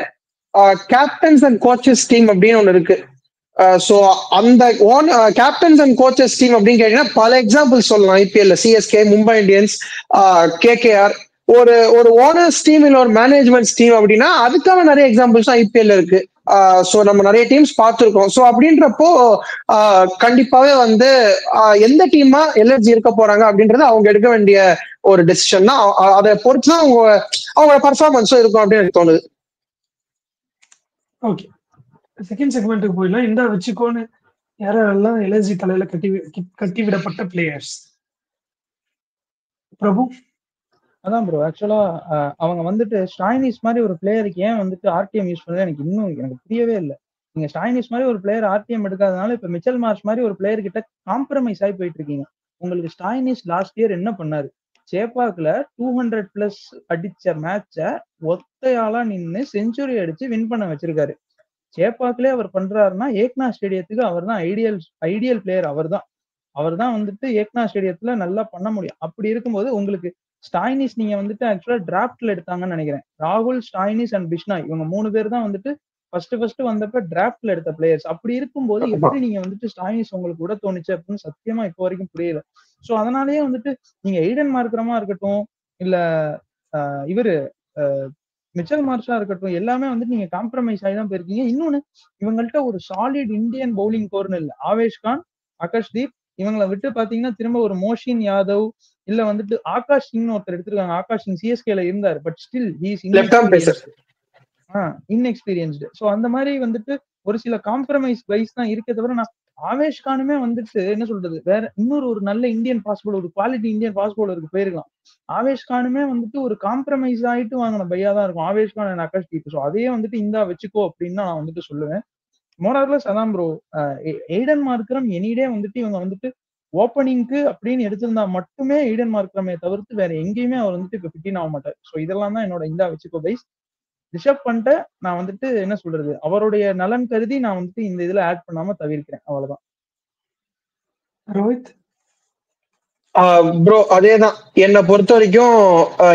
கேப்டன்ஸ் அண்ட் கோச்சஸ் டீம் அப்படின்னு ஒண்ணு இருக்கு. ஸோ அந்த கேப்டன்ஸ் அண்ட் கோச்சஸ் டீம் அப்படின்னு கேட்டீங்கன்னா பல எக்ஸாம்பிள் சொல்லலாம். ஐபிஎல்ல சிஎஸ்கே, மும்பை இந்தியன்ஸ், கேகேஆர். ஒரு ஒரு ஓனர்ஸ் டீம் இல்ல ஒரு மேனேஜ்மெண்ட் டீம் அப்படின்னா அதுக்கான நிறைய எக்ஸாம்பிள்ஸ் ஐபிஎல்ல இருக்கு. ஸோ நம்ம நிறைய டீம்ஸ் பார்த்துருக்கோம். ஸோ அப்படின்றப்போ கண்டிப்பாவே வந்து எந்த டீமா எல்எர்ஜி இருக்க போறாங்க அப்படின்றது அவங்க எடுக்க வேண்டிய ஒரு டெசிஷன் தான். அதை பொறுத்து தான் அவங்க பர்ஃபார்மன்ஸும் இருக்கும் அப்படின்னு எனக்கு தோணுது. ஓகே, செகண்ட் செக்மெண்ட்டுக்கு போயிடலாம். இந்த வச்சுக்கோன்னு யாரெல்லாம் எல்எஸ்ஜி தலையில கட்டி விடப்பட்ட பிளேயர்ஸ். பிரபு. அதான் ப்ரோ, ஆக்சுவலா அவங்க வந்துட்டு ஸ்டாய்னிஸ் மாதிரி ஒரு பிளேயருக்கு ஏன் வந்துட்டு ஆர்டிஎம் யூஸ் பண்ணல எனக்கு புரியவே இல்லை. நீங்க ஸ்டாய்னிஸ் மாதிரி ஒரு பிளேயர் ஆர்டிஎம் எடுக்காதனால இப்ப மிச்சல் மார்ஷ் மாதிரி ஒரு பிளேயர் கிட்ட காம்ப்ரமைஸ் ஆகி போயிட்டு இருக்கீங்க. உங்களுக்கு ஸ்டாய்னிஸ் லாஸ்ட் இயர் என்ன பண்ணாரு? சேப்பாக்ல 200+ அடிச்ச மேட்ச ஒத்தையாளா நின்று செஞ்சுரி அடிச்சு வின் பண்ண வச்சிருக்காரு. சேப்பாக்லயே அவர் பண்றாருன்னா ஏக்னா ஸ்டேடியத்துக்கு அவர் தான் ஐடியல் பிளேயர். அவர் தான் வந்துட்டு ஏக்னா ஸ்டேடியத்துல நல்லா பண்ண முடியும். அப்படி இருக்கும்போது உங்களுக்கு ஸ்டாய்னிஸ் நீங்க வந்துட்டு ஆக்சுவலா டிராப்ட்ல எடுத்தாங்கன்னு நினைக்கிறேன். ராகுல், ஸ்டாய்னிஸ் அண்ட் பிஷ்னாய் இவங்க 3 பேர் தான் வந்துட்டு ஃபர்ஸ்ட் வந்தப்ப டிராப்ட்ல எடுத்த பிளேயர்ஸ். அப்படி இருக்கும்போது எப்படி நீங்க வந்துட்டு ஸ்டாய்னிஸ் உங்களுக்கு கூட தோணுச்சு அப்படின்னு சத்தியமா இப்போ வரைக்கும் புரியல. ஸோ அதனாலேயே வந்துட்டு நீங்க எய்டன் மார்க்கரமா இருக்கட்டும் இல்ல இவரு மிச்சல் மார்ஷா இருக்கட்டும் எல்லாமே வந்துட்டு நீங்க காம்ப்ரமைஸ் ஆகி தான் போயிருக்கீங்க. இன்னொன்னு, இவங்கள்ட்ட ஒரு சாலிட் இந்தியன் பவுலிங் கோர்னு இல்லை. ஆவேஷ் கான், ஆகாஷ்தீப் இவங்களை விட்டு பாத்தீங்கன்னா திரும்ப ஒரு மோஷின் யாதவ் இல்ல வந்துட்டு ஆகாஷ் சிங்னு ஒருத்தர் எடுத்திருக்காங்க. ஆகாஷ் சிங் சிஎஸ்கேல இருந்தார். But still he is inexperienced. So அந்த மாதிரி வந்துட்டு ஒரு சில காம்ப்ரமைஸ் வைஸ் தான் இருக்கே தவிர நான் ஆவேஷ் கானுமே வந்துட்டு என்ன சொல்றது வேற இன்னொரு ஒரு நல்ல இந்தியன் ஃபாஸ்ட் பவுலர், ஒரு குவாலிட்டி இந்தியன் ஃபாஸ்ட் பவுலருக்கு போயிருக்கலாம். ஆவேஷ் கானுமே வந்துட்டு ஒரு காம்ப்ரமைஸ் ஆயிட்டு வாங்கின பையா தான் இருக்கும் ஆவேஷ் கான் அண்ட் ஆகாஷ் தீப். ஸோ அதையே வந்துட்டு இந்தா வச்சுக்கோ அப்படின்னு நான் வந்துட்டு சொல்லுவேன். மோரார்லஸ் அதான் ப்ரோ. எய்டன் மார்க்கரம் எனிடே வந்துட்டு இவங்க வந்துட்டு ஓப்பனிங்க்கு அப்படின்னு எடுத்திருந்தா மட்டுமே எய்டன் மார்க்கரமே தவிர்த்து வேற எங்கேயுமே அவர் வந்துட்டு இப்ப ஃபிட்டின் ஆக மாட்டார். ஸோ இதெல்லாம் தான் என்னோட இந்தா வச்சுக்கோ பைஸ். ரிஷப் பண்ணிட்ட நான் வந்துட்டு என்ன சொல்றது அவருடைய நலன் கருதி நான் வந்துட்டு இந்த இதுல ஆட் பண்ணாம தவிர்க்கிறேன். அவ்வளவுதான். ரோஹித். ப்ரோ அதேதான் என்னை பொறுத்த வரைக்கும்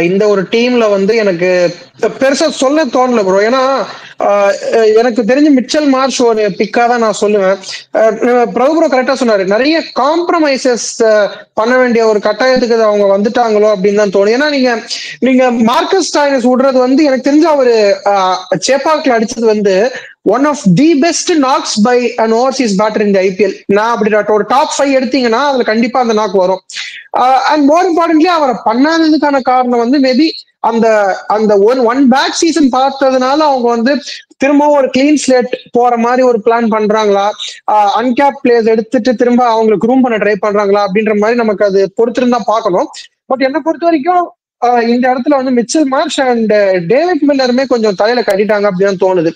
இந்த ஒரு டீம்ல வந்து எனக்கு பெருசா சொல்ல தோணல ப்ரோ. ஏன்னா எனக்கு தெரிஞ்சு மிச்சல் மார்ஷ் ஒரு பிக்கா தான் நான் சொல்லுவேன். பிரபு ப்ரோ கரெக்டா சொன்னாரு, நிறைய காம்ப்ரமைசஸ் பண்ண வேண்டிய ஒரு கட்டாயத்துக்கு அவங்க வந்துட்டாங்களோ அப்படின்னு தான் தோணும். ஏன்னா நீங்க மார்க்கஸ் ஸ்டாய்னிஸ் விடுறது வந்து எனக்கு தெரிஞ்சு அவரு சேப்பாக்ல அடிச்சது வந்து one of the best knocks by an overseas batter in IPL. நான் அப்படி ஒரு டாப் 5 எடுத்தீங்கன்னா அதுல கண்டிப்பா அந்த நாக் வரும். அண்ட் மோர் இம்பார்ட்டன்ட்லி அவரை பண்ணாததுக்கான காரணம் வந்து மேபி அந்த அந்த ஒன் பேக் சீசன் பார்த்ததுனால அவங்க வந்து திரும்பவும் ஒரு கிளீன் ஸ்லேட் போற மாதிரி ஒரு பிளான் பண்றாங்களா, அன்கேப் பிளேயர்ஸ் எடுத்துட்டு திரும்ப அவங்களுக்கு ரூம் பண்ண ட்ரை பண்றாங்களா அப்படின்ற மாதிரி நமக்கு அது பொறுத்திருந்தா பார்க்கணும். பட் என்னை பொறுத்த வரைக்கும் இந்த இடத்துல வந்து மிச்சல் மார்ஷ் அண்ட் டேவிட் மில்லருமே கொஞ்சம் தலையில கட்டிட்டாங்க அப்படின்னு தோணுது.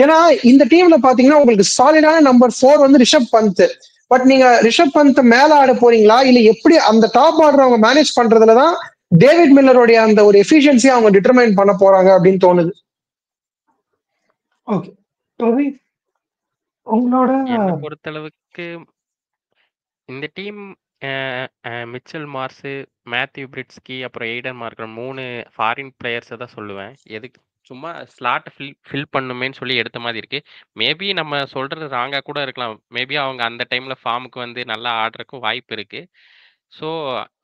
ஏன்னா இந்த டீம்ல பாத்தீங்கன்னா உங்களுக்கு சாலிடான நம்பர் 4 வந்து ரிஷப் பந்த். பட் நீங்க ரிஷப் பந்த் மேல ஆட போறீங்களா இல்ல எப்படி அந்த டாப் ஆர்டர் அவங்க மேனேஜ் பண்றதுலதான் டேவிட் மில்லருடைய அந்த ஒரு எஃபிஷியன்சி அவங்க டிட்டர்மைன் பண்ண போறாங்க அப்படின்னு தோணுது. ஓகே, உங்களோட என்னை பொறுத்தளவுக்கு இந்த டீம் மிச்சல் மார்ஸு, மேத்யூ பிரிட்ஸ்கி, அப்புறம் எய்டன் மார்க்கர் 3 ஃபாரின் பிளேயர்ஸை தான் சொல்லுவேன். எதுக்கு சும்மா ஸ்லாட் ஃபில் பண்ணுமேன்னு சொல்லி எடுத்த மாதிரி இருக்கு. மேபி நம்ம சொல்றது ராங்கா கூட இருக்கலாம். மேபி அவங்க அந்த டைம்ல ஃபார்முக்கு வந்து நல்லா ஆடுறதுக்கும் வாய்ப்பு இருக்கு. ஸோ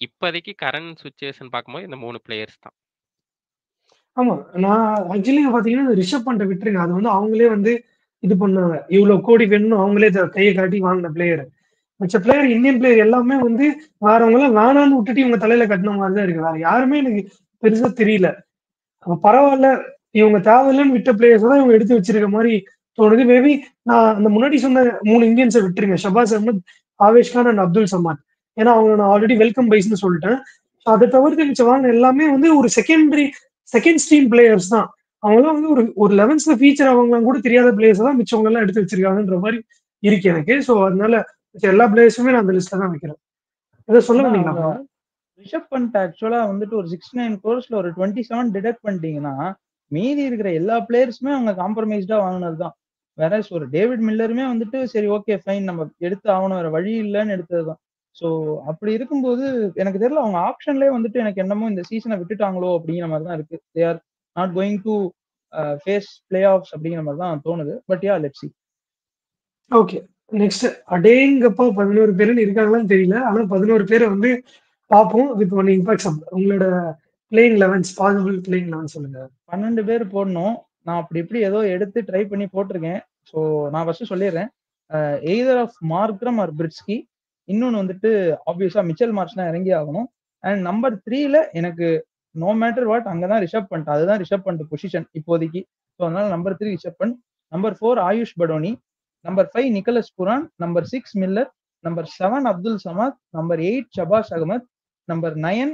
இப்போதைக்கு கரண்ட் சுச்சுவேஷன் பார்க்கும்போது இந்த 3 பிளேயர்ஸ் தான். ஆமா. நான் ஆக்சுவலி பாத்தீங்கன்னா ரிஷப் பண்ட விட்டுருங்க. அது வந்து அவங்களே வந்து இது பண்ணாங்க. இவ்வளவு கோடி வேணும்னு அவங்களே கையை காட்டி வாங்கின பிளேயர். மிச்ச பிளேயர் இந்தியன் பிளேயர் எல்லாமே வந்து வேறவங்க எல்லாம் வேணான்னு விட்டுட்டு இவங்க தலையில கட்டின மாதிரி தான் இருக்கு. வேற யாருமே எனக்கு பெருசா தெரியல. பரவாயில்ல, இவங்க தேவையில்லைன்னு விட்ட பிளேயர்ஸ் தான் இவங்க எடுத்து வச்சிருக்க மாதிரி தோணுது. மேபி நான் அந்த முன்னாடி சொன்ன 3 இந்தியன்ஸை விட்டுருங்க. ஷபாஸ் அஹமத், ஆவேஷ் கான் அண்ட் அப்துல் சமாத். ஏன்னா அவங்க நான் ஆல்ரெடி வெல்கம் பைஸ்னு சொல்லிட்டேன். அதை தவிர்த்து மிச்சம் வாங்க எல்லாமே வந்து ஒரு செகண்ட் ஸ்ட்ரீம் பிளேயர்ஸ் தான். அவங்கலாம் வந்து ஒரு 11th ஃபீச்சர் ஆவாங்களாம் கூட தெரியாத பிளேயர்ஸ் தான் மிச்சவங்க எல்லாம் எடுத்து வச்சிருக்காங்கன்ற மாதிரி இருக்கு எனக்கு. ஸோ அதனால எல்லா பிளேயர்ஸுமே நான் அந்த லிஸ்ட்ல தான் வைக்கிறேன். இதை சொல்ல வந்தீங்களா? ரிஷப் பண்ட் ஆக்சுவலா வந்துட்டு ஒரு 69 crores ஒரு 27 டிடக்ட் பண்ணிட்டீங்கன்னா மீதி இருக்கிற எல்லா பிளேயர்ஸுமே அவங்க காம்ப்ரமைஸ்டா வாங்கினது தான். வேற ஒரு டேவிட் மில்லருமே வந்துட்டு சரி ஓகே ஃபைன் நம்ம எடுத்து ஆகணும் வேற வழி இல்லைன்னு எடுத்ததுதான். ஸோ அப்படி இருக்கும்போது எனக்கு தெரியல அவங்க ஆப்ஷன்லேயே வந்துட்டு எனக்கு என்னமோ இந்த சீசனை விட்டுட்டாங்களோ அப்படிங்கிற மாதிரி தான் இருக்கு. They are not going to face playoffs அப்படிங்கிற மாதிரி தான் தோணுது. But yeah let's see. Okay, next அடேங்கப்பா 11 பேருன்னு இருக்காங்களான்னு தெரியல. ஆனா 11 பேரை வந்து பார்ப்போம் வித் ஒன் இம்பாக்ட். உங்களோட பிளேயிங் 11 பாசிபிள் பிளேயிங் 11 சொல்லுங்க. 12 பேர் போடணும். நான் அப்படி இப்படி ஏதோ எடுத்து ட்ரை பண்ணி போட்டிருக்கேன். ஸோ நான் ஃபர்ஸ்ட் சொல்லிடுறேன். Either of Markram or Breetzke. இன்னொன்று வந்துட்டு ஆப்வியஸா மிச்சல் மார்ஷ் தான் இறங்கி ஆகணும். அண்ட் நம்பர் 3ல எனக்கு நோ மேட்டர் வாட் அங்கதான் ரிஷப் பண்ட். அதுதான் ரிஷப் பண்ட் பொசிஷன் இப்போதைக்கு. ஸோ அதனால number 3 Rishabh Pant. Number 4 Ayush Badoni. Number 5 Nicholas Pooran. Number 6 Miller. Number 7 Abdul Samad. Number 8 Shahbaz Ahmed. Number 9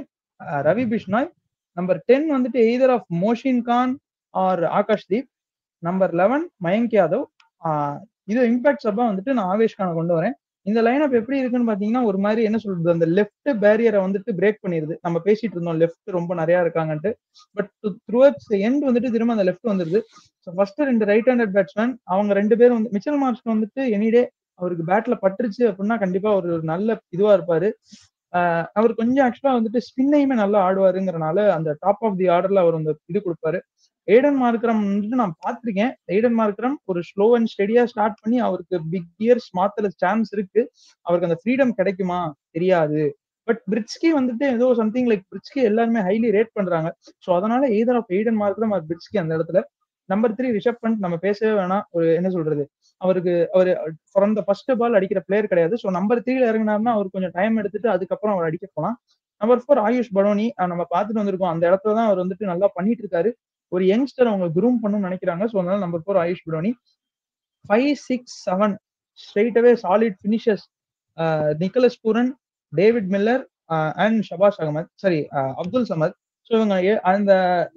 Ravi Bishnoi. Number 10 வந்துட்டு either of Mohsin Khan or Akashdeep. Number 11 Mayank Yadav. இது இம்பாக்ட் சப்பா வந்துட்டு நான் ஆவேஷ் கானை கொண்டு வரேன். இந்த லைனப் எப்படி இருக்குன்னு பாத்தீங்கன்னா ஒரு மாதிரி என்ன சொல்றது, அந்த லெஃப்ட் பேரியரை வந்துட்டு பிரேக் பண்ணிருது. நம்ம பேசிட்டு இருந்தோம் லெஃப்ட் ரொம்ப நிறைய இருக்காங்கன்ட்டு. பட் த்ரூஅட்ஸ் எண்ட் வந்துட்டு திரும்ப அந்த லெஃப்ட் வந்துருது. ஃபர்ஸ்ட் 2 ரைட் ஹேண்டட் பேட்ஸ்மேன் அவங்க 2 பேரும் வந்து மிச்சல் மார்ஷ் வந்துட்டு எனிடே அவருக்கு பேட்ல பட்டுருச்சு அப்படின்னா கண்டிப்பா ஒரு நல்ல இதுவா இருப்பாரு. அவர் கொஞ்சம் ஆக்சுவலா வந்துட்டு ஸ்பின்னையுமே நல்லா ஆடுவாருங்கிறனால அந்த டாப் ஆஃப் தி ஆர்டர்ல அவர் அந்த இது கொடுப்பாரு. எய்டன் மார்க்ரம் வந்துட்டு நான் பார்த்திருக்கேன். எய்டன் மார்க்ரம் ஒரு ஸ்லோ அண்ட் ஸ்டெடியா ஸ்டார்ட் பண்ணி அவருக்கு பிக் இயர்ஸ் மாத்தல சான்ஸ் இருக்கு. அவருக்கு அந்த ஃப்ரீடம் கிடைக்குமா தெரியாது. பட் பிரிட்ஸ்கி வந்துட்டு ஏதோ சம்திங் லைக் பிரிட்ஸ்கி எல்லாருமே ஹைலி ரேட் பண்றாங்க. ஸோ அதனால either of Aiden Markram or Breetzke அந்த இடத்துல. நம்பர் 3 ரிஷப் பண்ட் நம்ம பேசவே வேணாம். ஒரு என்ன சொல்றது, அவருக்கு அவர் ஃப்ரம் த ஃபர்ஸ்ட் பால் அடிக்கிற பிளேயர் கிடையாது. ஸோ நம்பர் 3ல இறங்கினாருன்னா அவர் கொஞ்சம் டைம் எடுத்துட்டு அதுக்கப்புறம் அவர் அடிக்க போலாம். நம்பர் 4 ஆயுஷ் படோனி. நம்ம பார்த்துட்டு வந்திருக்கோம் அந்த இடத்துல தான் அவர் வந்துட்டு நல்லா பண்ணிட்டு இருக்காரு. ஒரு யங்ஸ்டர் அவங்க குரூம் பண்ணணும்னு நினைக்கிறாங்க. ஸோ அதனால number 4 Ayush Badoni. 5, 6, 7 straight away solid finishers. Nicholas Pooran, David Miller and Shahbaz Ahmed, sorry Abdul Samad. So இவங்க அந்த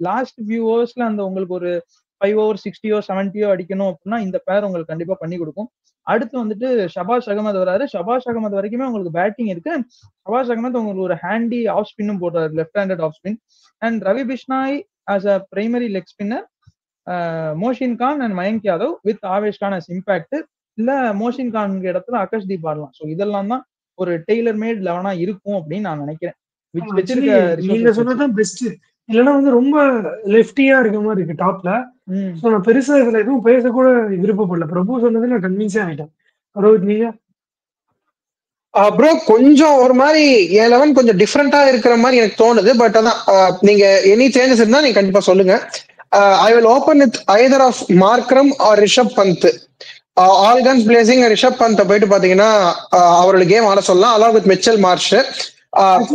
லாஸ்ட் ஃபியூ ஓவர்ஸ்ல அந்த உங்களுக்கு ஒரு 5 over 60 70 அடிக்கணும் அப்படின்னா இந்த பேர் உங்களுக்கு கண்டிப்பா பண்ணி கொடுக்கும். அடுத்து வந்துட்டு ஷபாஸ் அகமது வராரு. ஷபாஸ் அகமது வரைக்குமே உங்களுக்கு பேட்டிங் இருக்கு. ஷபாஸ் அகமது உங்களுக்கு ஒரு ஹேண்டி ஆஃப் ஸ்பின்னும் போடுறாரு, left handed off spin. And Ravi Bishnoi as a primary leg spinner. Mohsin Khan and Mayank Yadav with Avesh Khan as impact. இல்ல மோஷின் கான் இடத்துல ஆகாஷ்தீப் ஆடலாம். ஸோ இதெல்லாம் தான் ஒரு டெய்லர் மேட் 11 இருக்கும் அப்படின்னு நான் நினைக்கிறேன். நீங்க சொன்னதான் பெஸ்ட். இல்லைன்னா வந்து ரொம்ப லெஃப்டியா இருக்க மாதிரி இருக்கு டாப்ல. நான் பெருசா இதுல எதுவும் பேச கூட விருப்பப்படல. பிரபு சொன்னது நான் கன்வின்ஸே ஆயிட்டேன். ரோஹித் நீங்க? ப்ரோ கொஞ்சம் ஒரு மாதிரி 11 கொஞ்சம் டிஃப்ரெண்டா இருக்கிற மாதிரி எனக்கு தோணுது. பட் அதான் நீங்க எனி சேஞ்சஸ் இருந்தா நீங்க கண்டிப்பா சொல்லுங்க. I will open with either of Markram or Rishabh Pant. All guns blazing Rishabh Pant போயிட்டு பாத்தீங்கன்னா அவரோட கேம் ஆட சொல்லலாம் along with Mitchell Marsh.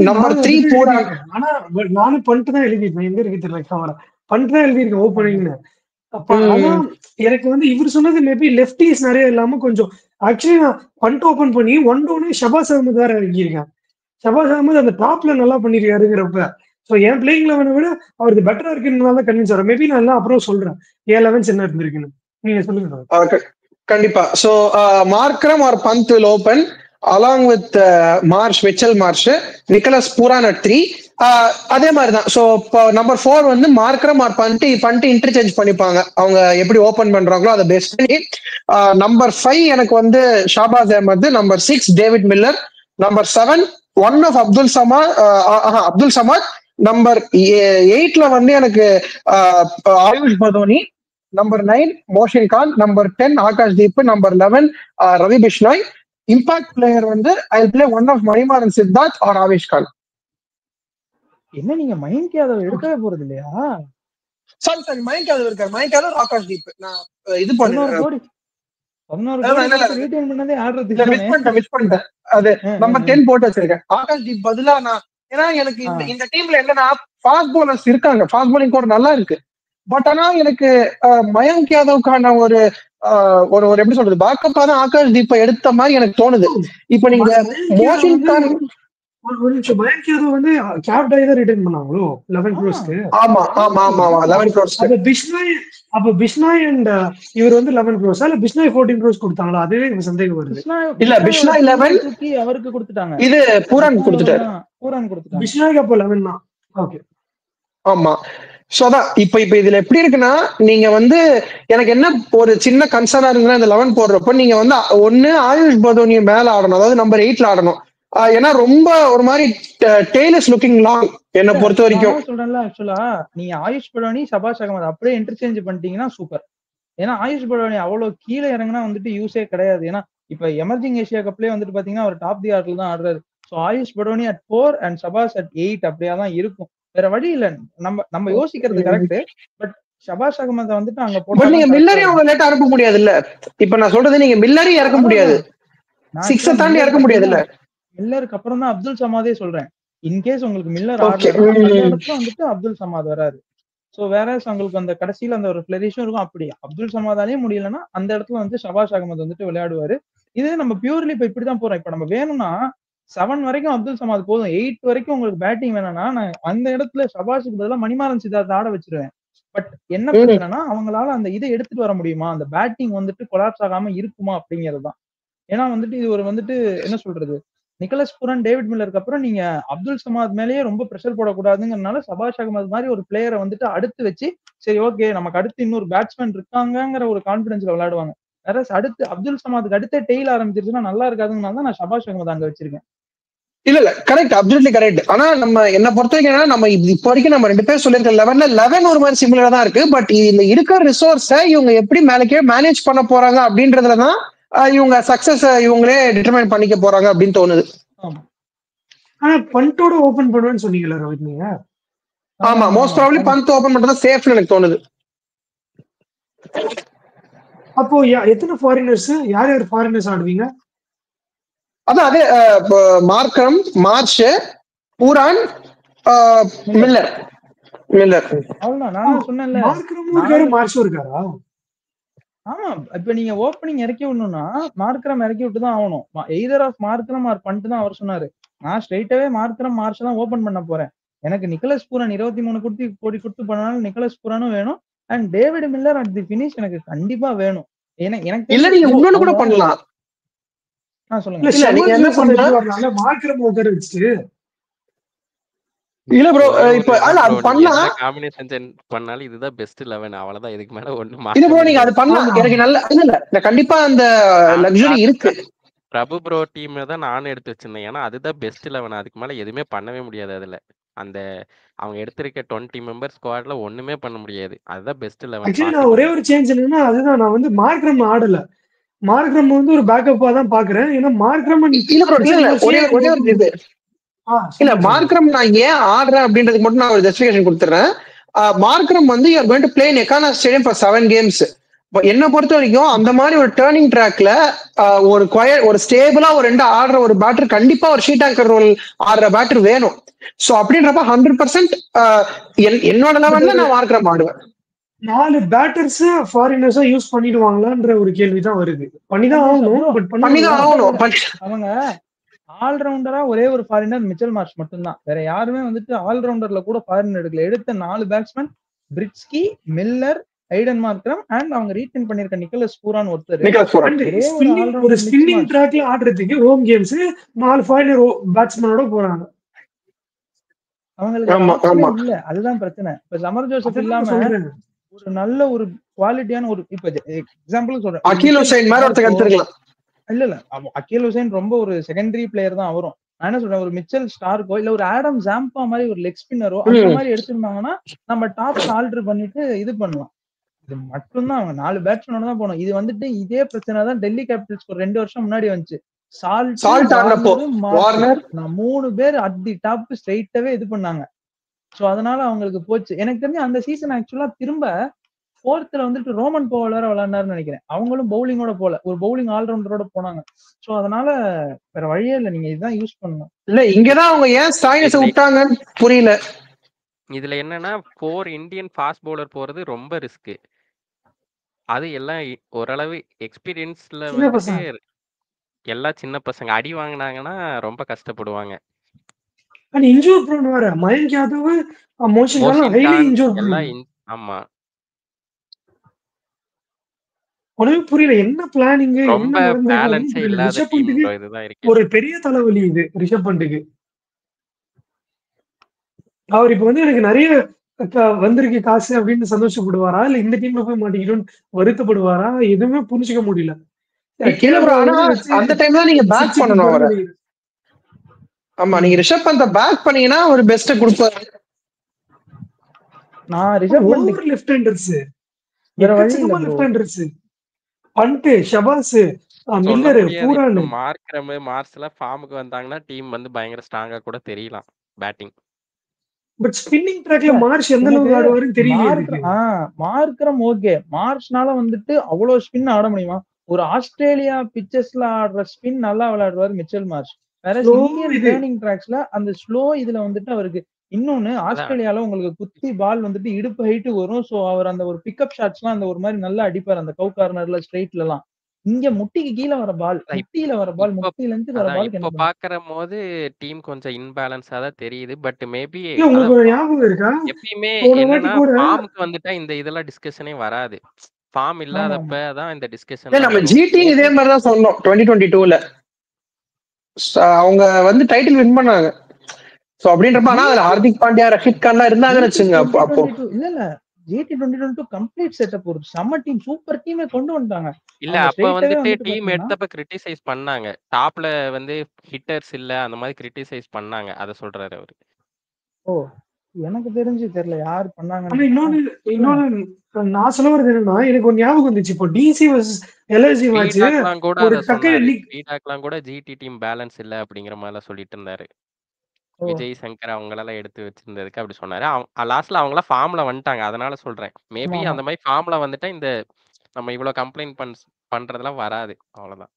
Number 3 கூட ஆனா நானும் பண்ணிட்டு தான் எழுதிருக்கேன். எங்க இருக்கு தெரியல கேமரா. பண்ணிட்டு தான் எழுதிருக்கேன் ஓப்பனிங்னு. அதான் எனக்கு வந்து இவர் சொன்னது மேபி லெஃப்டிஸ் நிறைய இல்லாம கொஞ்சம் ஆக்சுவலி நான் பண்ட் ஓபன் பண்ணி 1-2 ஷபாஸ் அகமது வேற இறங்கியிருக்கேன். ஷபாஸ் அகமது அந்த டாப்ல நல்லா பண்ணிருக்காருங்கிறப்ப ஸோ என் பிளேயிங் லெவனை விட அவருக்கு பெட்டரா இருக்குன்னு கன்வின்ஸ் ஆகிறேன். மேபி நான் எல்லாம் அப்புறம் சொல்றேன் 11 என்ன இருந்திருக்குன்னு. நீங்க சொல்லுங்க. கண்டிப்பா. So Markram or Pant will open along with Marsh, Mitchell Marsh, Nicholas Pooran at 3. அதே மாதிரி தான். ஸோ இப்போ நம்பர் 4 வந்து மார்க்ரம் ஆர் பண்ட் இன்டர்சேஞ்ச் பண்ணிப்பாங்க. அவங்க எப்படி ஓபன் பண்றாங்களோ அதை பேஸ் பண்ணி. நம்பர் 5 எனக்கு வந்து Shahbaz Ahmed. Number 6 David Miller. Number 7 one of Abdul Samad. Number 8ல வந்து எனக்கு Ayush Badoni. Number 9 Mohsin Khan. Number 10 Akash Deep. Number 11 Ravi Bishnoi. Impact player வந்து I will play one of Manimaran Siddharth or Avesh Khan. என்ன நீங்க மயங்க் யாதவ் எடுக்கவே போறது இல்லையா? சாரி மயங்க் யாதவ் இருக்காரு. மயங்க் யாதவ் ஆகாஷ் தீப். நான் இது 11 கோடி ரீடைன் பண்ணதே ஆடுறதுக்கு மிஸ் பண்ணிட்டேன். அது நம்பர் 10 போட்டு வச்சிருக்கேன். ஆகாஷ் தீப் பதிலா நான், ஏன்னா எனக்கு இந்த டீம்ல என்னன்னா ஃபாஸ்ட் பவுலர்ஸ் இருக்காங்க, ஃபாஸ்ட் பவுலிங் கூட நல்லா இருக்கு. பட் ஆனா எனக்கு மயங்க் யாதவுக்கான ஒரு எப்படி சொல்றது பேக்கப்பா தான் ஆகாஷ் தீப்பை எடுத்த மாதிரி எனக்கு தோணுது. இப்ப நீங்க மோஷின் கான் ஒரு நிமிஷம், மயங்க் யாதவ் வந்து கேப்டா தான் ரிட்டர்ன் பண்ணாங்களோ 11 crores-க்கு? ஆமா 11 crores. அப்ப பிஷ்னாய் அண்ட் இவர் வந்து 11 crores இல்ல பிஷ்னாய் 14 crores கொடுத்தாங்களா? அதுவே எனக்கு சந்தேகம் வருது. இல்ல பிஷ்னாய் 11 அவருக்கு கொடுத்துட்டாங்க, இது பூரான் கொடுத்துட்டாரு. பிஷ்னாய்க்கு அப்போ 11 தான். ஓகே ஆமா. சோ அதான் இப்ப இதுல எப்படி இருக்குன்னா, நீங்க வந்து எனக்கு என்ன ஒரு சின்ன கன்சர்னா இருக்குன்னா, இந்த 11 போடுறப்ப நீங்க வந்து ஒண்ணு ஆயுஷ் பதோனியை மேல ஆடணும், அதாவது நம்பர் 8ல ஆடணும். ஏன்னா ரொம்ப ஒரு மாதிரி டெய்ல் இஸ் லுக்கிங் லாங் என்ன பொறுத்த வரைக்கும். சொல்றேன்ல ஆக்சுவலா நீங்க ஆயுஷ் பதோனி சபாஷ் அகமது அப்படியே இன்டர்சேஞ்ச் பண்ணிட்டீங்கன்னா சூப்பர். ஏன்னா ஆயுஷ் பதோனி அவ்வளவு கீழே இறங்கினா வந்துட்டு யூஸே கிடையாது. ஏன்னா இப்ப எமர்ஜிங் ஏஷியா கப்லயே வந்துட்டு பாத்தீங்கன்னா அவர் டாப் தி ஆர்டர்ல தான் ஆடுறாரு. So Ayush Badoni at 4 and Shahbaz at 8 அப்படியா தான் இருக்கும். வேற வழி இல்ல. நம்ம யோசிக்கிறது கரெக்ட். பட் ஷபாஷ் அகமது வந்துட்டு அங்க போட்டு நீங்க மில்லரி அவங்க லேட்டா அனுப்ப முடியாது இல்ல. இப்ப நான் சொல்றது நீங்க மில்லரி இறக்க முடியாது, 6 தாண்டி இறக்க முடியாது இல்ல. மில்லருக்கு அப்புறம் தான் அப்துல் சமாதே சொல்றேன். இன்கேஸ் உங்களுக்கு மில்லர் இடத்துல வந்துட்டு அப்துல் சமாத் வராரு. சோ வேற உங்களுக்கு அந்த கடைசியில அந்த ஒரு ஃபிளரிஷும் இருக்கும். அப்படி அப்துல் சமாதாலே முடியலன்னா அந்த இடத்துல வந்து ஷபாஷ் அகமது வந்துட்டு விளையாடுவாரு. இது நம்ம பியூர்லி இப்ப இப்படிதான் போறோம். இப்ப நம்ம வேணும்னா 7 வரைக்கும் அப்துல் சமாத் போதும், 8 வரைக்கும் உங்களுக்கு பேட்டிங் வேணும்னா நான் அந்த இடத்துல ஷபாஷுக்கு பதிலாக மணிமாறன் சித்தார்த் ஆட வச்சிருவேன். பட் என்ன பிரச்சனைனா அவங்களால அந்த இதை எடுத்துட்டு வர முடியுமா, அந்த பேட்டிங் வந்துட்டு கொலாப்ஸ் ஆகாம இருக்குமா அப்படிங்கிறது தான். ஏன்னா வந்துட்டு இது ஒரு வந்துட்டு என்ன சொல்றது, நிக்கலஸ் பூரன் டேவிட் மில்லருக்கு அப்புறம் நீங்க அப்துல் சமாத் மேலேயே ரொம்ப ப்ரெஷர் போடக்கூடாதுங்கிறதுனால சபாஷ் அகமது மாதிரி ஒரு பிளேயரை வந்துட்டு அடுத்து வச்சு சரி ஓகே நமக்கு அடுத்து இன்னொரு பேட்ஸ்மேன் இருக்காங்கிற ஒரு கான்பிடன்ஸ்ல விளையாடுவாங்க. வேற அடுத்து அப்துல் சமாத்துக்கு அடுத்த டெய்ல் ஆரம்பிச்சிருச்சுன்னா நல்லா இருக்காதுன்னு தான் நான் ஷபாஷ் அகமது அங்க வச்சிருக்கேன். இல்ல கரெக்ட், அப்சல்யூட்லி கரெக்ட். ஆனா நம்ம என்ன பொறுத்த வரைக்கும் நம்ம இப்போ வரைக்கும் நம்ம 2 பேர் சொல்லியிருக்க 11 ஒரு மாதிரி சிமிலரா தான் இருக்கு. பட் இந்த இருக்கிற ரிசோர்ஸை இவங்க எப்படி மேனேஜ் பண்ண போறாங்க அப்படின்றதுலதான் இவங்க சக்சஸ் இவங்களே டிட்டர்மைன் பண்ணிக்க போறாங்க அப்படின்னு தோணுது. ஆனா பண்டோட ஓபன் பண்ணுவேன்னு சொன்னீங்களா ரோஹித் நீங்க? ஆமா, மோஸ்ட் ப்ராபபிலி பந்த் ஓபன் பண்றது சேஃப்னு எனக்கு தோணுது. அப்போ எத்தனை ஃபாரினர்ஸ், யார் யார் ஃபாரினர்ஸ் ஆடுவீங்க? அதான் அதே மார்க்ரம், மார்ஷ், பூரான், மில்லர். அவ்வளவுதான் நான் சொன்னேன்ல. மார்ஷும் இருக்காரா? ஆமா, இப்ப நீங்க ஓப்பனிங் இறக்கி விடணும்னா மார்க்ரம் இறக்கி விட்டு தான் ஆகணும். எய்தர் ஆஃப் மார்க்ரம் ஆர் பண்ணிட்டு தான் அவர் சொன்னாரு. நான் ஸ்ட்ரைட்டாவே மார்க்ரம் மார்ஷ் தான் ஓபன் பண்ண போறேன். எனக்கு நிக்கலஸ் பூரான் 23 கோடி கொடுத்து பண்ணாலும் நிக்கலஸ் பூரானும் வேணும் and David Miller at the finish எனக்கு கண்டிப்பா வேணும். எனக்கு இல்ல நீங்க இன்னொன்னு கூட பண்ணலாம். சொல்லுங்க. இல்ல நீங்க என்ன பண்ணலாம், மார்க்ரம் ஓகர் வச்சிட்டு இல்ல ப்ரோ இப்ப அது பண்ணலாம். காம்பினேஷன் பண்ணாலும் இதுதான் பெஸ்ட் 11 அவ்வளவுதான். இதுக்கு மேல ஒண்ணு இது ப்ரோ நீங்க அது பண்ணலாம். எனக்கு நல்ல இல்ல கண்டிப்பா அந்த லக்ஸரி இருக்கு. பிரபு ப்ரோ டீம் தான் நானும் எடுத்து வச்சிருந்தேன். ஏன்னா அதுதான் பெஸ்ட் 11. அதுக்கு மேல எதுவுமே பண்ணவே முடியாது. அதுல அந்த அவங்க எடுத்திருக்க 20 மெம்பர் ஸ்குவாட்ல ஒண்ணுமே பண்ண முடியாது. அதுதான் பெஸ்ட் 11. நான் ஒரே ஒரு சேஞ்ச் என்னன்னா அதுதான், நான் வந்து மார்க்ரம் ஆடல. மார்க்ரம் வந்து ஒரு பேக்கப்பா தான் பாக்குறேன். ஏன்னா மார்க்ரம் இல்ல மார்க்ரம் நான் ஏன் ஆடுறேன் அப்படின்றதுக்கு மட்டும் நான் ஒரு ஜஸ்டிஃபிகேஷன் கொடுத்துறேன். மார்க்ரம் வந்து you are going to play in Ekana stadium for 7 games. என்ன பொறுத்த வரைக்கும் அந்த மாதிரி ஒரு டேர்னிங் ட்ராக்ல ஒரு ஸ்டேபிளா ஒரு 2 ஆடுற ஒரு பேட்டர் கண்டிப்பா ஒரு ஷீட் ஆங்கர் ரோல் ஆடுற பேட்டர் வேணும். சோ அப்படின்றப்ப 100% என்னோட லெவல்ல நான் மார்க்ரம் ஆடுவேன். 4 பேட்டர்ஸ் ஃபாரினர்ஸா யூஸ் பண்ணிடுவாங்களான்ற ஒரு கேள்விதான் வருது. பண்ணிதான் ஆகணும். பட் பண்ணிதான் ஆகணும். அவங்க ஆல்ரவுண்டரா ஒரே ஒரு ஃபாரினர் மிச்சல் மார்ஷ் மட்டும்தான். வேற யாருமே வந்துட்டு ஆல்ரவுண்டர்ல கூட ஃபாரினர் எடுக்கல. எடுத்த 4 batsman Breetzke, Miller, Aiden Markram and அவங்க ரீட்டைன் பண்ணிருக்க நிக்கலஸ் பூரான் ஒருத்தர். ஒரு ஸ்பின்னிங் ட்ராக்ல ஆடுறதுக்கு ஹோம் கேம்ஸ் 4 ஃபாரினர் பேட்ஸ்மேனோட போறாங்க. அவங்களுக்கு இல்ல, அதுதான் பிரச்சனை. இப்ப சமர் ஜோசப் இல்லாம ஒரு நல்ல ஒரு குவாலிட்டியான ஒரு இப்ப எக்ஸாம்பிள் சொல்றேன், அகில் ஹுசைன் மாதிரி ஒருத்தர் எடுத்துக்கலாம். இல்ல அக்கீல் ஹுசைன் ரொம்ப ஒரு செகண்டரி பிளேயர் தான் அவரும். நான் என்ன சொல்றேன், ஒரு மிச்சல் ஸ்டார்க்கோ இல்ல ஒரு ஆடம் ஜாம்பா மாதிரி ஒரு லெக் ஸ்பின்னரோ அந்த மாதிரி எடுத்திருந்தாங்கன்னா நம்ம டாப்ல ஆல்டர் பண்ணிட்டு இது பண்ணலாம். இது மட்டும்தான் அவங்க 4 பேட்ஸ்மேனோட தான் போனோம். இது வந்துட்டு இதே பிரச்சனை தான் டெல்லி கேபிட்டல்ஸ்க்கு ஒரு 2 வருஷம் முன்னாடி வந்துச்சு. சால்ட், வார்னர், 3 பேர் அட் தி டாப் ஸ்ட்ரைட்டாவே இது பண்ணாங்க. சோ அதனால அவங்களுக்கு போச்சு. எனக்கு தெரிஞ்சு அந்த சீசன் ஆக்சுவலா திரும்ப 4th வந்துட்டு ரோமன் போவலர் விளையாண்டாருன்னு நினைக்கிறேன். அவங்களும் பவுலிங்கோட போல ஒரு பவுலிங் ஆல்ரவுண்டரோட போனாங்க. சோ அதனால வேற வழியே இல்ல, நீங்க இதுதான் யூஸ் பண்ணணும். இல்ல இங்கதான் அவங்க ஏன் ஸ்டாயினஸ் விட்டாங்கன்னு புரியல. இதுல என்னன்னா 4 இந்தியன் ஃபாஸ்ட் பவுலர் போறது ரொம்ப ரிஸ்க். அது எல்லாம் ஓரளவு எக்ஸ்பீரியன்ஸ்ல வந்துட்டு எல்லாம் சின்ன பசங்க அடி வாங்கினாங்கன்னா ரொம்ப கஷ்டப்படுவாங்க. இன்ஜூர் ப்ரோன் வேற மயங்க் யாதவ், மோஷின் கான் ஹைலி இன்ஜூர் எல்லாம் ஆமா. ஒண்ணுமே புரியல என்ன பிளானிங், ரொம்ப பேலன்ஸ் இல்லாத டீம் இதுதான் இருக்கு. ஒரு பெரிய தலைவலி இது ரிஷப் பண்ட்டுக்கு. அவர் இப்ப வந்து எனக்கு நிறைய வந்திருக்கு காசு அப்படின்னு சந்தோஷப்படுவாரா, இல்ல இந்த டீம்ல போய் மாட்டிக்கிட்டோன்னு வருத்தப்படுவாரா, எதுவுமே புரிஞ்சுக்க முடியல. அந்த டைம் தான் நீங்க பேக் பண்ணணும் அவரை. ஆமா, நீங்க ரிஷப் பந்த பேக் பண்ணீங்கன்னா ஒரு பெஸ்ட் கொடுப்பாரு. நான் ரிஷப் பண்ட் லெஃப்ட் ஹேண்டர்ஸ் எக்கச்சக்கமா left handers Pant, Shahbaz, Miller, Pooran, Markram, மார்ஸ்ல ஃபார்முக்கு வந்தாங்கன்னா டீம் வந்து பயங்கர ஸ்ட்ராங்கா கூட தெரியலாம் பேட்டிங். பட் ஸ்பின்னிங் ட்ராக்ல மார்ஷ் எந்த அளவுக்கு ஆடுவாருன்னு தெரியல. மார்க்ரம் ஓகே, மார்ஷ்னால வந்துட்டு அவ்வளவு ஸ்பின் ஆட முடியுமா? ஒரு ஆஸ்திரேலியா பிச்சஸ்ல ஆடுற ஸ்பின் நல்லா விளையாடுவாரு மிச்சல் மார்ஷ். வேற இந்தியன் டர்னிங் ட்ராக்ஸ்ல அந்த ஸ்லோ இதுல வந்துட்டு அவருக்கு இன்னொன்னு ஆஸ்திரேலியால உங்களுக்கு குத்தி பால் வந்துட்டு இடுப்பு ஹைட்டு வரும். சோ அவர் அந்த ஒரு பிக்கப் ஷாட்ஸ்லாம் அந்த ஒரு மாதிரி நல்லா அடிப்பார் அந்த கவு கார்னர்ல ஸ்ட்ரைட்ல எல்லாம். இங்க முட்டிக்கு கீழே வர பால், முட்டியில வர பால், முட்டில இருந்து வர பால் இப்ப பாக்குறபோது டீம் கொஞ்சம் இன்பேலன்ஸா தான் தெரியுது. பட் மேபி ஞாபகம் இருக்கா, எப்பயுமே என்னன்னா ஃபார்முக்கு வந்துட்டா இந்த இதெல்லாம் டிஸ்கஷனே வராது. ஃபார்ம் இல்லாதப்ப தான் இந்த டிஸ்கஷன். நம்ம ஜிடி இதே மாதிரி தான் சொன்னோம் 2022ல. அவங்க வந்து டைட்டில் வின் பண்ணாங்க. சோ அப்படின்றப்ப ஆனா அதுல ஹார்திக் பாண்டியா, ரஷித் கான்லாம் இருந்தாங்கன்னு வச்சுங்க. அப்போ இல்ல ஜிடி 2022 கம்ப்ளீட் செட்டப் ஒரு செம்ம டீம், சூப்பர் டீமே கொண்டு வந்தாங்க. இல்ல அப்ப வந்துட்டு டீம் எடுத்தப்ப கிரிட்டிசைஸ் பண்ணாங்க. டாப்ல வந்து ஹிட்டர்ஸ் இல்ல அந்த மாதிரி கிரிட்டிசைஸ் பண்ணாங்க. அத சொல்றாரு அவரு. ஓ எனக்கு தெரிஞ்சு தெரியல யார் பண்ணாங்க. இன்னொன்னு நான் சொல்ல வரது என்னன்னா, எனக்கு ஒரு ஞாபகம் வந்துச்சு. இப்போ டிசி வர்சஸ் எல்எஸ்ஜி மேட்ச் ஒரு பீடாக்லாம் கூட ஜிடி டீம் பேலன்ஸ் இல்ல அப்படிங்கிற மாதிரி சொல்லிட்டு இருந்தாரு. விஜய் சங்கர் அவங்களெல்லாம் எடுத்து வச்சிருந்ததுக்கு அப்படி சொன்னாரு. லாஸ்ட்ல அவங்கள ஃபார்ம்ல வந்துட்டாங்க. அதனால சொல்றேன் மேபி அந்த மாதிரி ஃபார்ம்ல வந்துட்டா இந்த நம்ம இவ்வளவு கம்ப்ளைண்ட் பண்றதெல்லாம் வராது. அவ்வளவுதான்.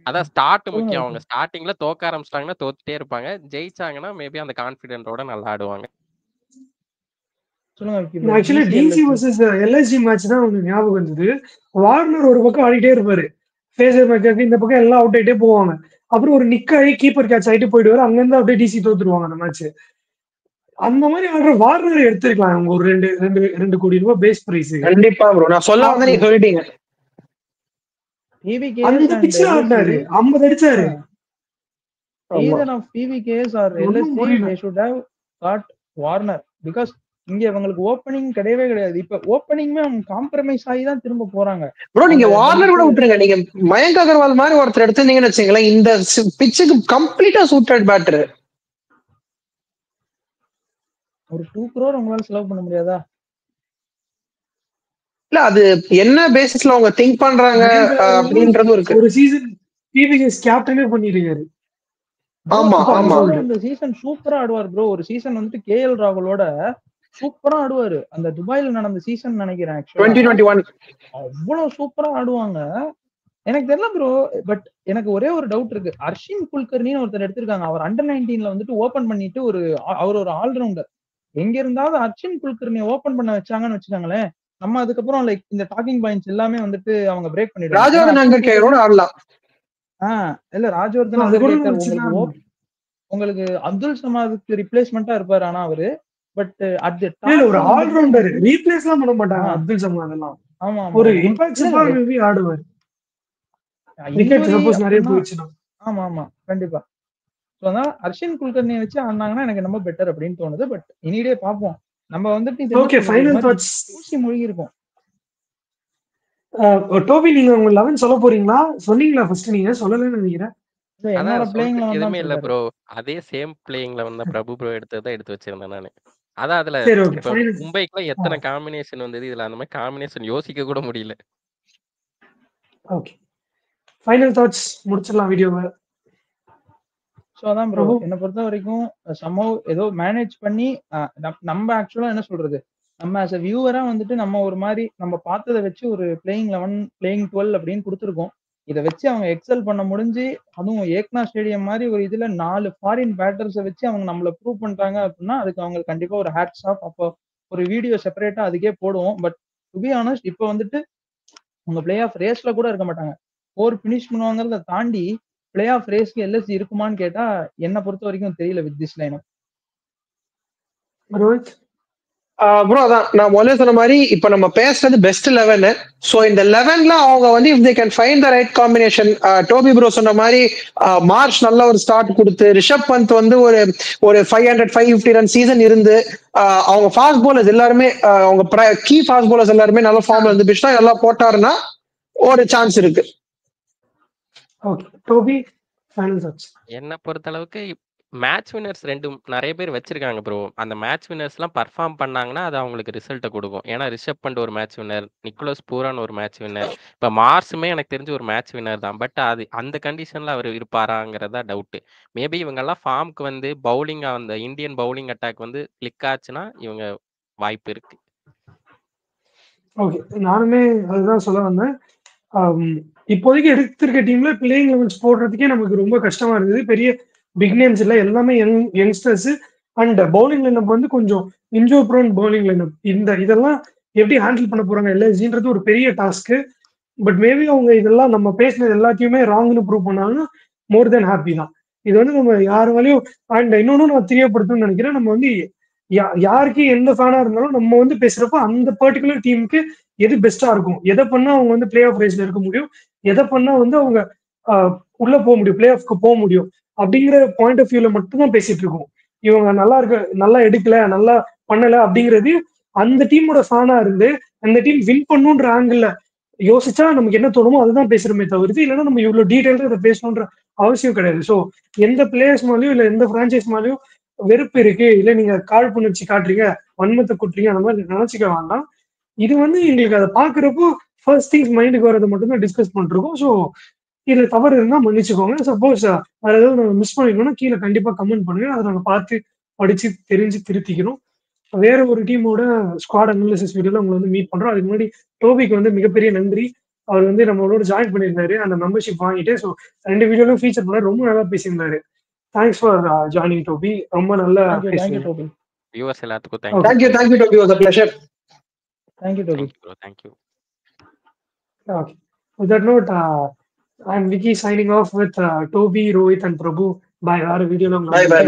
அதான் ஸ்டார்ட் முக்கியம். அவங்க ஸ்டார்டிங்ல தோக்க ஆரம்பிச்சிட்டாங்கன்னா தோத்துட்டே இருப்பாங்க. ஜெயிச்சாங்கன்னா மேபி அந்த கான்பிடென்ட்டோட நல்லா ஆடுவாங்க. Actually DC versus LSG match தான் உங்களுக்கு ஞாபகம் வந்தது. வார்னர் ஒரு பக்கம் ஆடிட்டே இருப்பாரு, ஃபேசர் மேட்ச் இந்த பக்கம் எல்லாம் அவுட் ஆயிட்டே போவாங்க. அப்புறம் ஒரு நிக் ஆகி கீப்பர் கேட்ச் ஆயிட்டு போயிடுவாரு. அங்கிருந்து அப்படியே டிசி தோத்துருவாங்க அந்த மேட்ச். அந்த மாதிரி ஆடுற வார்னர் எடுத்துருக்கலாம் அவங்க ஒரு 2 கோடி ரூபாய் பேஸ் பிரைஸ். கண்டிப்பா ப்ரோ, நான் சொல்ல வந்தா நீங்க சொல்லிட்டீங்க. அந்த பிட்ச்ல ஆடினாரு, 50 அடிச்சாரு. either of PVKs or LSG they should have got Warner because இங்க அவங்களுக்கு ஓபனிங் கிடையவே கிடையாது. இப்ப ஓபனிங்மே அவங்க காம்ப்ரமைஸ் ஆகி தான் திரும்ப போறாங்க. ப்ரோ நீங்க வார்னர் கூட விட்டுருங்க, நீங்க மயங்க் அகர்வால் மாதிரி ஒருத்தர் எடுத்துட்டீங்கன்னு வச்சுங்களேன், இந்த பிட்சுக்கு கம்ப்ளீட்டா சூட்டட் பேட்டர். ஒரு 2 crore உங்களால செலவு பண்ண முடியாதா? இல்ல அது என்ன பேசிஸ்ல அவங்க திங்க் பண்றாங்க அப்படின்றது இருக்கு. ஒரு சீசன் பிவிஎஸ் கேப்டனே பண்ணிருக்காரு. ஆமா ஆமா, இந்த சீசன் சூப்பரா ஆடுவார் ப்ரோ. ஒரு சீசன் வந்துட்டு கேஎல் ராகுலோட சூப்பரா ஆடுவாரு. அந்த துபாயில நடந்த சீசன் நினைக்கிறேன் 2021 அவ்வளவு சூப்பரா ஆடுவாங்க. எனக்கு தெரியல ப்ரோ, பட் எனக்கு ஒரே ஒரு டவுட் இருக்கு. அர்ஷின் குல்கர்னின்னு ஒருத்தர் எடுத்திருக்காங்க. அவர் அண்டர் 19ல வந்துட்டு ஓபன் பண்ணிட்டு அவர் ஒரு ஆல்ரவுண்டர். எங்க இருந்தாவது அர்ஷின் குல்கர்னியை ஓபன் பண்ண வச்சாங்கன்னு வச்சுக்காங்களேன், நம்ம அதுக்கப்புறம் லைக் இந்த டாக்கிங் பாயிண்ட்ஸ் எல்லாமே வந்துட்டு அவங்க பிரேக் பண்ணிடுவாங்க. இல்ல ராஜவர்தன் உங்களுக்கு அப்துல் சமாதுக்கு ரிப்ளேஸ்மெண்டா இருப்பாரு. ஆனா அவரு பட் அட் ஒரு ஆல்ரவுண்டர் ரீப்ளேஸ்லாம் பண்ண மாட்டாங்க அப்துல் சமாத் எல்லாம். ஆமா, ஒரு இம்பாக்ட் மேபி ஆடுவார். விக்கெட் சப்போஸ் நிறைய போயிடுச்சுனா. ஆமா ஆமா கண்டிப்பா. சோ அதான் அர்ஷின் குல்கர்னியை வச்சு ஆடினாங்கன்னா எனக்கு ரொம்ப பெட்டர் அப்படின்னு தோணுது. பட் இனிடே பாப்போம். நம்ம வந்துட்டு ஓகே ஃபைனல் தாட்ஸ் ஊசி மொழி இருக்கும். டோபி நீங்க உங்க 11 சொல்ல போறீங்களா? சொன்னீங்களா ஃபர்ஸ்ட்? நீங்க சொல்லலன்னு நினைக்கிறேன். என்னோட அதான் பிளேயிங் சொல்றதுக்கு 11 தான் எதுவுமே இல்ல சொல்றாரு. ப்ரோ. அதே சேம் பிளேயிங் 11 தான் பிரபு ப்ரோ எடுத்தது தான் எடுத்து வச்சிருந்தேன் நானு. அதான் அதுல சரி, ஓகே. இப்ப ஃபைனல். மும்பைக்குலாம் எத்தனை காம்பினேஷன் வந்தது. இதுல அந்த மாதிரி காம்பினேஷன் யோசிக்க கூட முடியல. ஓகே. ஃபைனல் தாட்ஸ் முடிச்சிடலாம் வீடியோவை. ஸோ அதான் ப்ரோ, பிரபு. என்னை பொறுத்த வரைக்கும் சம்பவ் ஏதோ மேனேஜ் பண்ணி நம்ம ஆக்சுவலா என்ன சொல்றது, நம்ம ஆஸ் அ வியூவரா வந்துட்டு நம்ம ஒரு மாதிரி நம்ம பார்த்ததை வச்சு ஒரு பிளேயிங் 11 பிளேயிங் 12 அப்படின்னு கொடுத்துருக்கோம். இதை வச்சு அவங்க எக்ஸல் பண்ண முடிஞ்சு, அதுவும் ஏக்னா ஸ்டேடியம் மாதிரி ஒரு இதுல 4 ஃபாரின் பேட்டர்ஸை வச்சு அவங்க நம்மளை ப்ரூவ் பண்றாங்க அப்படின்னா அதுக்கு அவங்க கண்டிப்பா ஒரு ஹேட்ஸ் ஆஃப். அப்போ ஒரு வீடியோ செப்பரேட்டா அதுக்கே போடுவோம். பட் டு பி ஆனஸ்ட் இப்போ வந்துட்டு அவங்க பிளே ஆஃப் ரேஸ்ல கூட இருக்க மாட்டாங்க. 4 ஃபினிஷ் பண்ணுவாங்கிறத தாண்டி பிளே ஆஃப் ரேஸ்க்கு எல்எஸ்சி இருக்குமான்னு கேட்டா என்னை பொறுத்த வரைக்கும் தெரியல with this line. Rohit. Bro அதான் நான் முதல்ல சொன்ன மாதிரி இப்ப நம்ம பேசுறது பெஸ்ட் 11. ஸோ இந்த 11ல அவங்க வந்து if they can find the right combination, Toby bro சொன்ன மாதிரி மார்ச் நல்ல ஒரு ஸ்டார்ட் கொடுத்து, ரிஷப் பந்த் வந்து ஒரு 500-550 ரன் சீசன் இருந்து, அவங்க ஃபாஸ்ட் போலர்ஸ் எல்லாருமே அவங்க கீ ஃபாஸ்ட் போலர்ஸ் எல்லாருமே நல்ல ஃபார்ம்ல இருந்து பிஷ்னா எல்லாம் போட்டாருன்னா ஒரு சான்ஸ் இருக்கு. ஓகே. Toby, final thoughts. என்ன பொறுத்த அளவுக்கு மேட்ச் வின்னர்ஸ் 2 நிறைய பேர் வச்சிருக்காங்க ப்ரோ. அந்த மேட்ச் வின்னர்ஸ்லாம் பர்ஃபார்ம் பண்ணாங்கன்னா அது அவங்களுக்கு ரிசல்ட்டை கொடுக்கும். ஏன்னா ரிஷப் பண்ட் ஒரு மேட்ச் வின்னர், நிக்கோலஸ் பூரான் ஒரு மேட்ச் வின்னர், இப்போ மார்ஸுமே எனக்கு தெரிஞ்சு ஒரு மேட்ச் வின்னர் தான். பட் அது அந்த கண்டிஷன்ல அவர் இருப்பாராங்கிறதா டவுட்டு. மேபி இவங்கெல்லாம் ஃபார்முக்கு வந்து பவுலிங், அந்த இந்தியன் பவுலிங் அட்டாக் வந்து கிளிக் ஆச்சுன்னா இவங்க வாய்ப்பு இருக்கு. ஓகே. நானுமே அதுதான் சொல்ல வந்தேன். இப்போதைக்கு எடுத்திருக்க டீம்ல பிளேயிங் 11 போடுறதுக்கே நமக்கு ரொம்ப கஷ்டமா இருந்தது. பெரிய பிக் நேம்ஸ் இல்லை, எல்லாமே யங்ஸ்டர்ஸ். அண்ட் பவுலிங் லைனப் வந்து கொஞ்சம் இன்ஜோ ப்ரோன் பவுலிங் லைனப். இதெல்லாம் எப்படி ஹேண்டில் பண்ண போறாங்க எல்எஸ்ஜின்றது ஒரு பெரிய டாஸ்க்கு. பட் மேபி அவங்க இதெல்லாம் நம்ம பேசினது எல்லாத்தையுமே ராங்னு ப்ரூவ் பண்ணாங்கன்னா மோர் தென் ஹாப்பி தான். இது வந்து நம்ம யார் வரையும். அண்ட் இன்னொன்னு நான் தெரியப்படுத்தணும்னு நினைக்கிறேன், நம்ம வந்து யாருக்கு எந்த ஃபேனா இருந்தாலும் நம்ம வந்து பேசுறப்ப அந்த பர்டிகுலர் டீமுக்கு எது பெஸ்டா இருக்கும், எதை பண்ணா அவங்க வந்து பிளே ஆஃப் ரேஸ்ல இருக்க முடியும், எதை பண்ணா வந்து அவங்க உள்ள போக முடியும், பிளே ஆஃப்க்கு போக முடியும் அப்படிங்கிற பாயிண்ட் ஆஃப் வியூல மட்டும் தான் பேசிட்டு இருக்கோம். இவங்க நல்லா எடுக்கல, நல்லா பண்ணல அப்படிங்கிறது அந்த டீமோட ஃபேனா இருந்து அந்த டீம் வின் பண்ணுன்ற ஆங்கிள் யோசிச்சா நமக்கு என்ன தோணுமோ அதுதான் பேசுறமே தவிர்த்து, இல்லைன்னா நம்ம இவ்வளவு டீடைல்டா இதை பேசணுன்ற அவசியம் கிடையாது. ஸோ எந்த பிளேயர்ஸ் மேலேயும் இல்லை எந்த பிரான்ச்சைஸ் மேலேயும் வெறுப்பு இருக்கு, இல்லை நீங்க காழ்ப்புணர்ச்சி காட்டுறீங்க, வன்மத்தை குட்டுறீங்க, அந்த மாதிரி நினைச்சுக்க வேண்டாம். இது வந்து எங்களுக்கு அதை பாக்குறப்போ ஃபர்ஸ்ட் திங்ஸ் மைண்டுக்கு வரதை மட்டும் தான் டிஸ்கஸ் பண்ணிருக்கோம். ஸோ இதுல தவறு இருந்தா மன்னிச்சுக்கோங்க. சப்போஸ் வேற ஏதாவது நம்ம மிஸ் பண்ணிக்கணும்னா கீழே கண்டிப்பா கமெண்ட் பண்ணுங்க, அதை நாங்க பார்த்து படிச்சு தெரிஞ்சு திருத்திக்கிறோம். வேற ஒரு டீமோட ஸ்குவாட் அனாலிசிஸ் வீடியோல உங்களை வந்து மீட் பண்றோம். அதுக்கு முன்னாடி டோபிக்கு வந்து மிகப்பெரிய நன்றி. அவர் வந்து நம்மளோட ஜாயின் பண்ணியிருந்தாரு, அந்த மெம்பர்ஷிப் வாங்கிட்டு. ஸோ 2 வீடியோலும் ஃபீச்சர் பண்ண ரொம்ப நல்லா பேசியிருந்தாரு. Thanks for joining Toby. ரொம்ப நல்லா தேங்க்யூ பேசுறீங்க. டோபி. வியூவர்ஸ் எல்லாத்துக்கும் Okay. Thank you. Thank you Toby, was a pleasure. Thank you Toby. Thank you bro. Thank you. Okay. With that note, I'm Vicky signing off with Toby, Rohit, and Prabhu. Bye. Our video long. Bye bye.